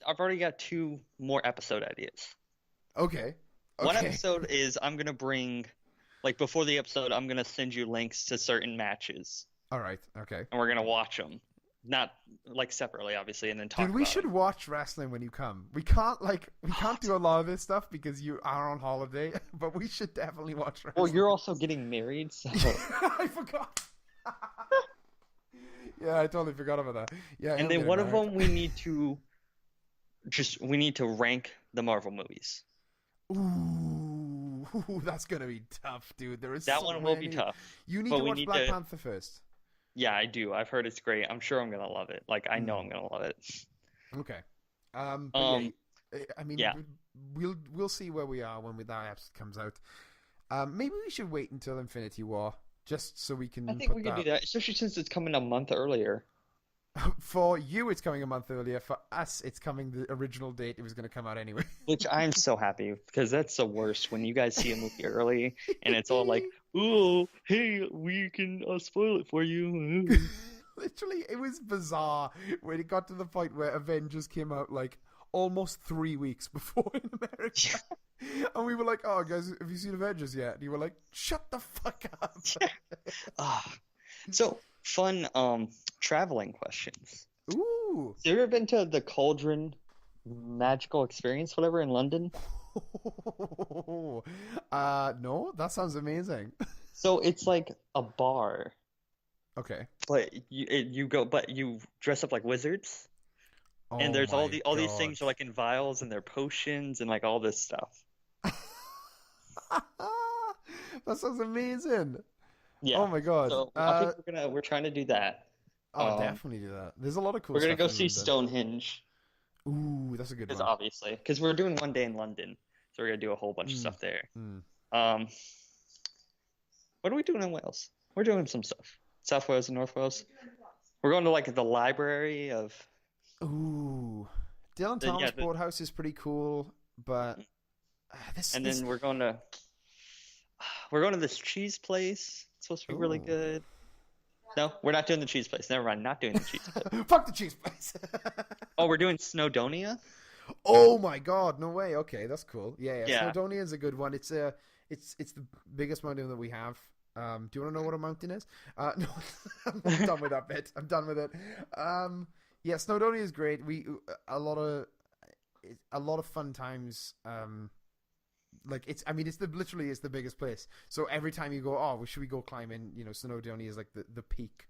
I've already got 2 more episode ideas. Okay. One episode is I'm gonna bring, like, before the episode, I'm gonna send you links to certain matches. All right. Okay. And we're gonna watch them. Not like separately, obviously, and then talk. Dude, we should watch wrestling when you come. We can't do a lot of this stuff because you are on holiday, but we should definitely watch wrestling. Well, you're also getting married, so I forgot. Yeah, I totally forgot about that. Yeah, and then one of them we need to rank the Marvel movies. Ooh, that's gonna be tough, dude. That one will be tough. You need to watch Black Panther first. Yeah, I do. I've heard it's great. I'm sure I'm gonna love it. Like, I know I'm gonna love it. Okay. We'll see where we are when that episode comes out. Maybe we should wait until Infinity War just so we can. I think we can do that, especially since it's coming a month earlier. For you, it's coming a month earlier. For us, it's coming the original date it was going to come out anyway. Which I'm so happy, because that's the worst when you guys see a movie early and it's all like, "Oh, hey, we can spoil it for you." Literally, it was bizarre when it got to the point where Avengers came out like almost 3 weeks before in America. And we were like, "Oh, guys, have you seen Avengers yet?" And you were like, "Shut the fuck up." So fun traveling questions. Ooh. Have you ever been to the Cauldron Magical Experience, whatever, in London? No, that sounds amazing. So it's like a bar, Okay. but you dress up like wizards, and Oh there's all my these things are God. like in vials and they're potions and like all this stuff. That sounds amazing. Yeah. Oh my God. So I think we're trying to do that. Oh, definitely do that. There's a lot of cool We're gonna stuff go in see London. Stonehenge, Ooh, that's a good one. because we're doing one day in London, so we're gonna do a whole bunch of stuff there. Mm. What are we doing in Wales? We're doing some stuff. South Wales and North Wales. We're going to like the library of. Ooh, Dylan Thomas Boathouse is pretty cool, but then we're going to this cheese place. It's supposed to be really good. No, we're not doing the cheese place. Never mind, not doing the cheese place. Fuck the cheese place. Oh, we're doing Snowdonia? Oh my God, no way. Okay, that's cool. Yeah. Yeah. Snowdonia is a good one. It's the biggest mountain that we have. Do you want to know what a mountain is? No, I'm done with that bit. I'm done with it. Yeah, Snowdonia is great. A lot of fun times. It's literally the biggest place. So every time you go, oh, should we go climbing? You know, Snowdonia is like the peak.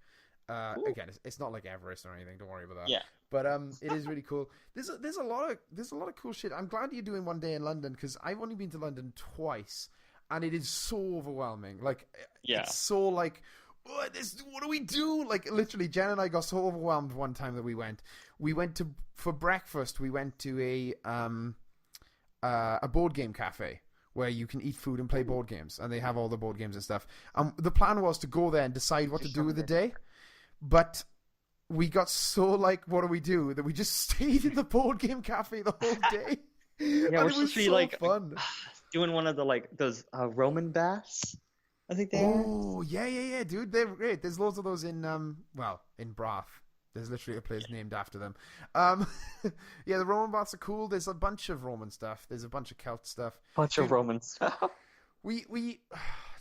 Again, it's not like Everest or anything. Don't worry about that. Yeah. But it is really cool. There's a lot of cool shit. I'm glad you're doing one day in London because I've only been to London twice, and it is so overwhelming. Like, it's so like, what do we do? Like, literally, Jen and I got so overwhelmed one time that we went for breakfast. We went to a board game cafe where you can eat food and play board games, and they have all the board games and stuff. The plan was to go there and decide what to do with the day, but we got so like, what do we do? That we just stayed in the board game cafe the whole day. Yeah, and we're it was supposed to be so like fun. Doing one of the like those Roman baths. I think they are. Oh yeah, dude, they're great. There's loads of those in in Bath. There's literally a place named after them. Yeah, the Roman baths are cool. There's a bunch of Roman stuff. There's a bunch of Celt stuff. Of Roman stuff.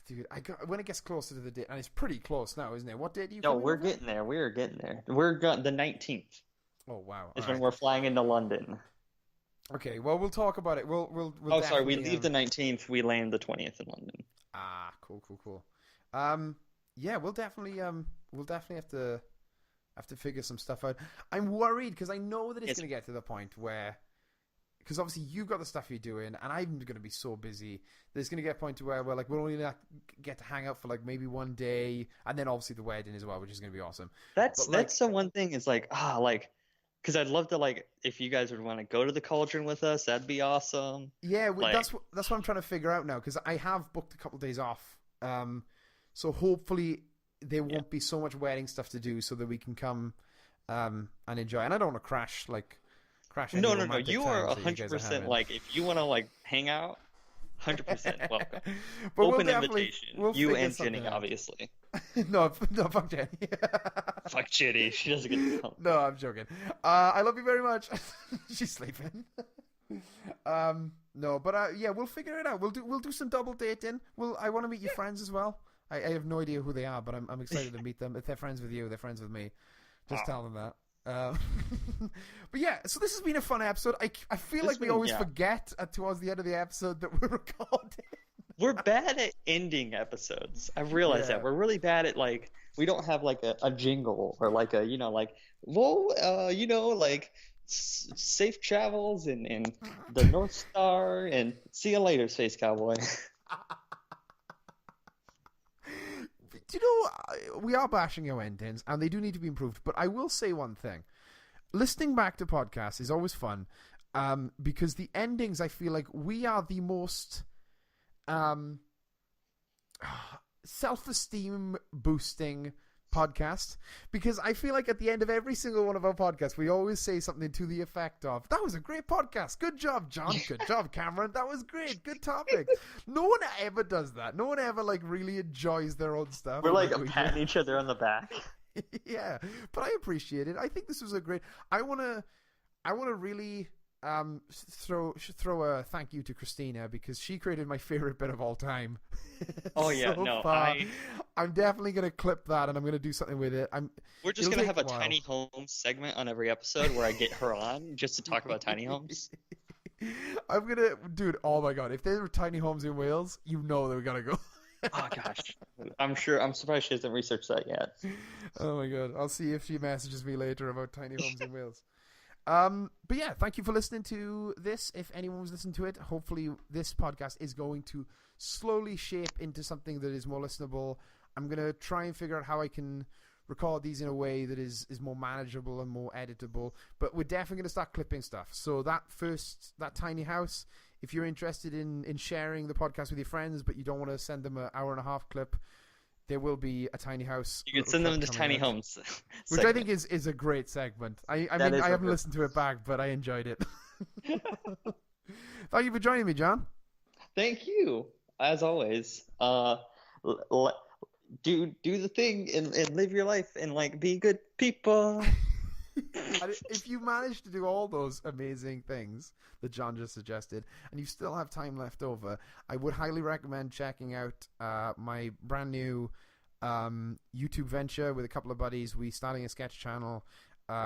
Dude, when it gets closer to the date, and it's pretty close now, isn't it? What date do you? No, we're getting there. We're getting there. The 19th. Oh wow! Is when we're flying into London. Okay, well, we'll talk about it. We'll Oh, sorry, we leave the 19th. We land the 20th in London. Ah, cool. Yeah, we'll definitely have to figure some stuff out. I'm worried because I know that it's going to get to the point where, because obviously you've got the stuff you're doing, and I'm going to be so busy. There's going to get a point to where we're like, we'll only get to hang out for like maybe one day, and then obviously the wedding as well, which is going to be awesome. That's the one thing is like, because I'd love to like, if you guys would want to go to the Cauldron with us, that'd be awesome. Yeah, that's what I'm trying to figure out now, because I have booked a couple of days off. So hopefully there won't be so much wedding stuff to do, so that we can come and enjoy. And I don't want to crash. No. You are 100% like, if you want to like hang out, 100% welcome. But Open invitation. You and Jenny, obviously. No, fuck Jenny. Fuck Jenny. She doesn't get to come. No, I'm joking. I love you very much. She's sleeping. No, but yeah, we'll figure it out. We'll do some double dating. I want to meet your friends as well. I have no idea who they are, but I'm excited to meet them. If they're friends with you, they're friends with me. Just tell them that. But yeah, so this has been a fun episode. I feel like we always forget towards the end of the episode that we're recording. We're bad at ending episodes. I've realized that. We're really bad at like, we don't have like a jingle or like a, safe travels and the North Star and see you later, Space Cowboy. Do you know, we are bashing our endings, and they do need to be improved, but I will say one thing. Listening back to podcasts is always fun, because the endings, I feel like we are the most self-esteem boosting podcast, because I feel like at the end of every single one of our podcasts, we always say something to the effect of, that was a great podcast. Good job, Jon. Good job, Cameron. That was great. Good topic. No one ever does that. No one ever like really enjoys their own stuff. We're like patting each other on the back. Yeah, but I appreciate it. I think this was a great. I want to really throw a thank you to Christina because she created my favorite bit of all time. Oh yeah, so no, far. I'm definitely gonna clip that and I'm gonna do something with it. We're just gonna have a tiny home segment on every episode where I get her on just to talk about tiny homes. I'm gonna, dude. Oh my god, if there were tiny homes in Wales, you know that we gotta go. Oh gosh, I'm surprised she hasn't researched that yet. Oh my god, I'll see if she messages me later about tiny homes in Wales. But yeah, thank you for listening to this. If anyone was listening to it, hopefully this podcast is going to slowly shape into something that is more listenable. I'm going to try and figure out how I can record these in a way that is more manageable and more editable. But we're definitely going to start clipping stuff. So that tiny house, if you're interested in sharing the podcast with your friends, but you don't want to send them an hour and a half clip, there will be a tiny house. You can send them to tiny homes, which I think is a great segment. I mean, I haven't listened to it back, but I enjoyed it. Thank you for joining me, Jon. Thank you, as always. Do the thing and live your life and like be good people. If you manage to do all those amazing things that Jon just suggested, and you still have time left over, I would highly recommend checking out my brand new YouTube venture with a couple of buddies. We're starting a sketch channel.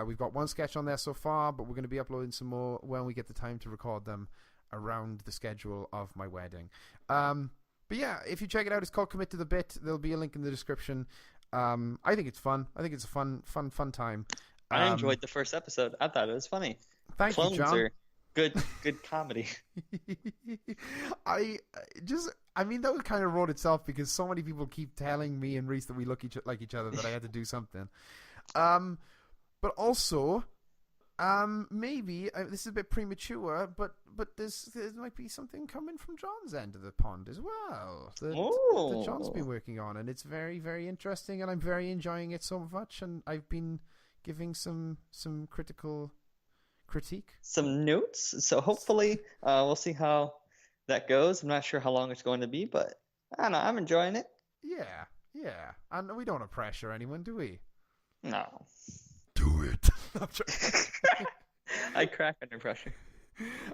We've got one sketch on there so far, but we're going to be uploading some more when we get the time to record them around the schedule of my wedding. But yeah, if you check it out, it's called Commit to the Bit. There'll be a link in the description. I think it's fun. I think it's a fun time. I enjoyed the first episode. I thought it was funny. Thank you, Jon. Are good comedy. I mean, that kind of wrote itself because so many people keep telling me and Reese that we look like each other that I had to do something. But also, maybe this is a bit premature, but there might be something coming from Jon's end of the pond as well that Jon's been working on, and it's very, very interesting, and I'm very enjoying it so much, and I've been giving some critical critique, some notes. So hopefully, we'll see how that goes. I'm not sure how long it's going to be, but I don't know. I'm enjoying it. Yeah, and we don't want to pressure anyone, do we? No. Do it. I crack under pressure.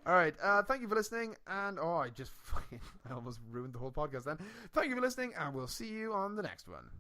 All right. Thank you for listening, and I almost ruined the whole podcast. Then, thank you for listening, and we'll see you on the next one.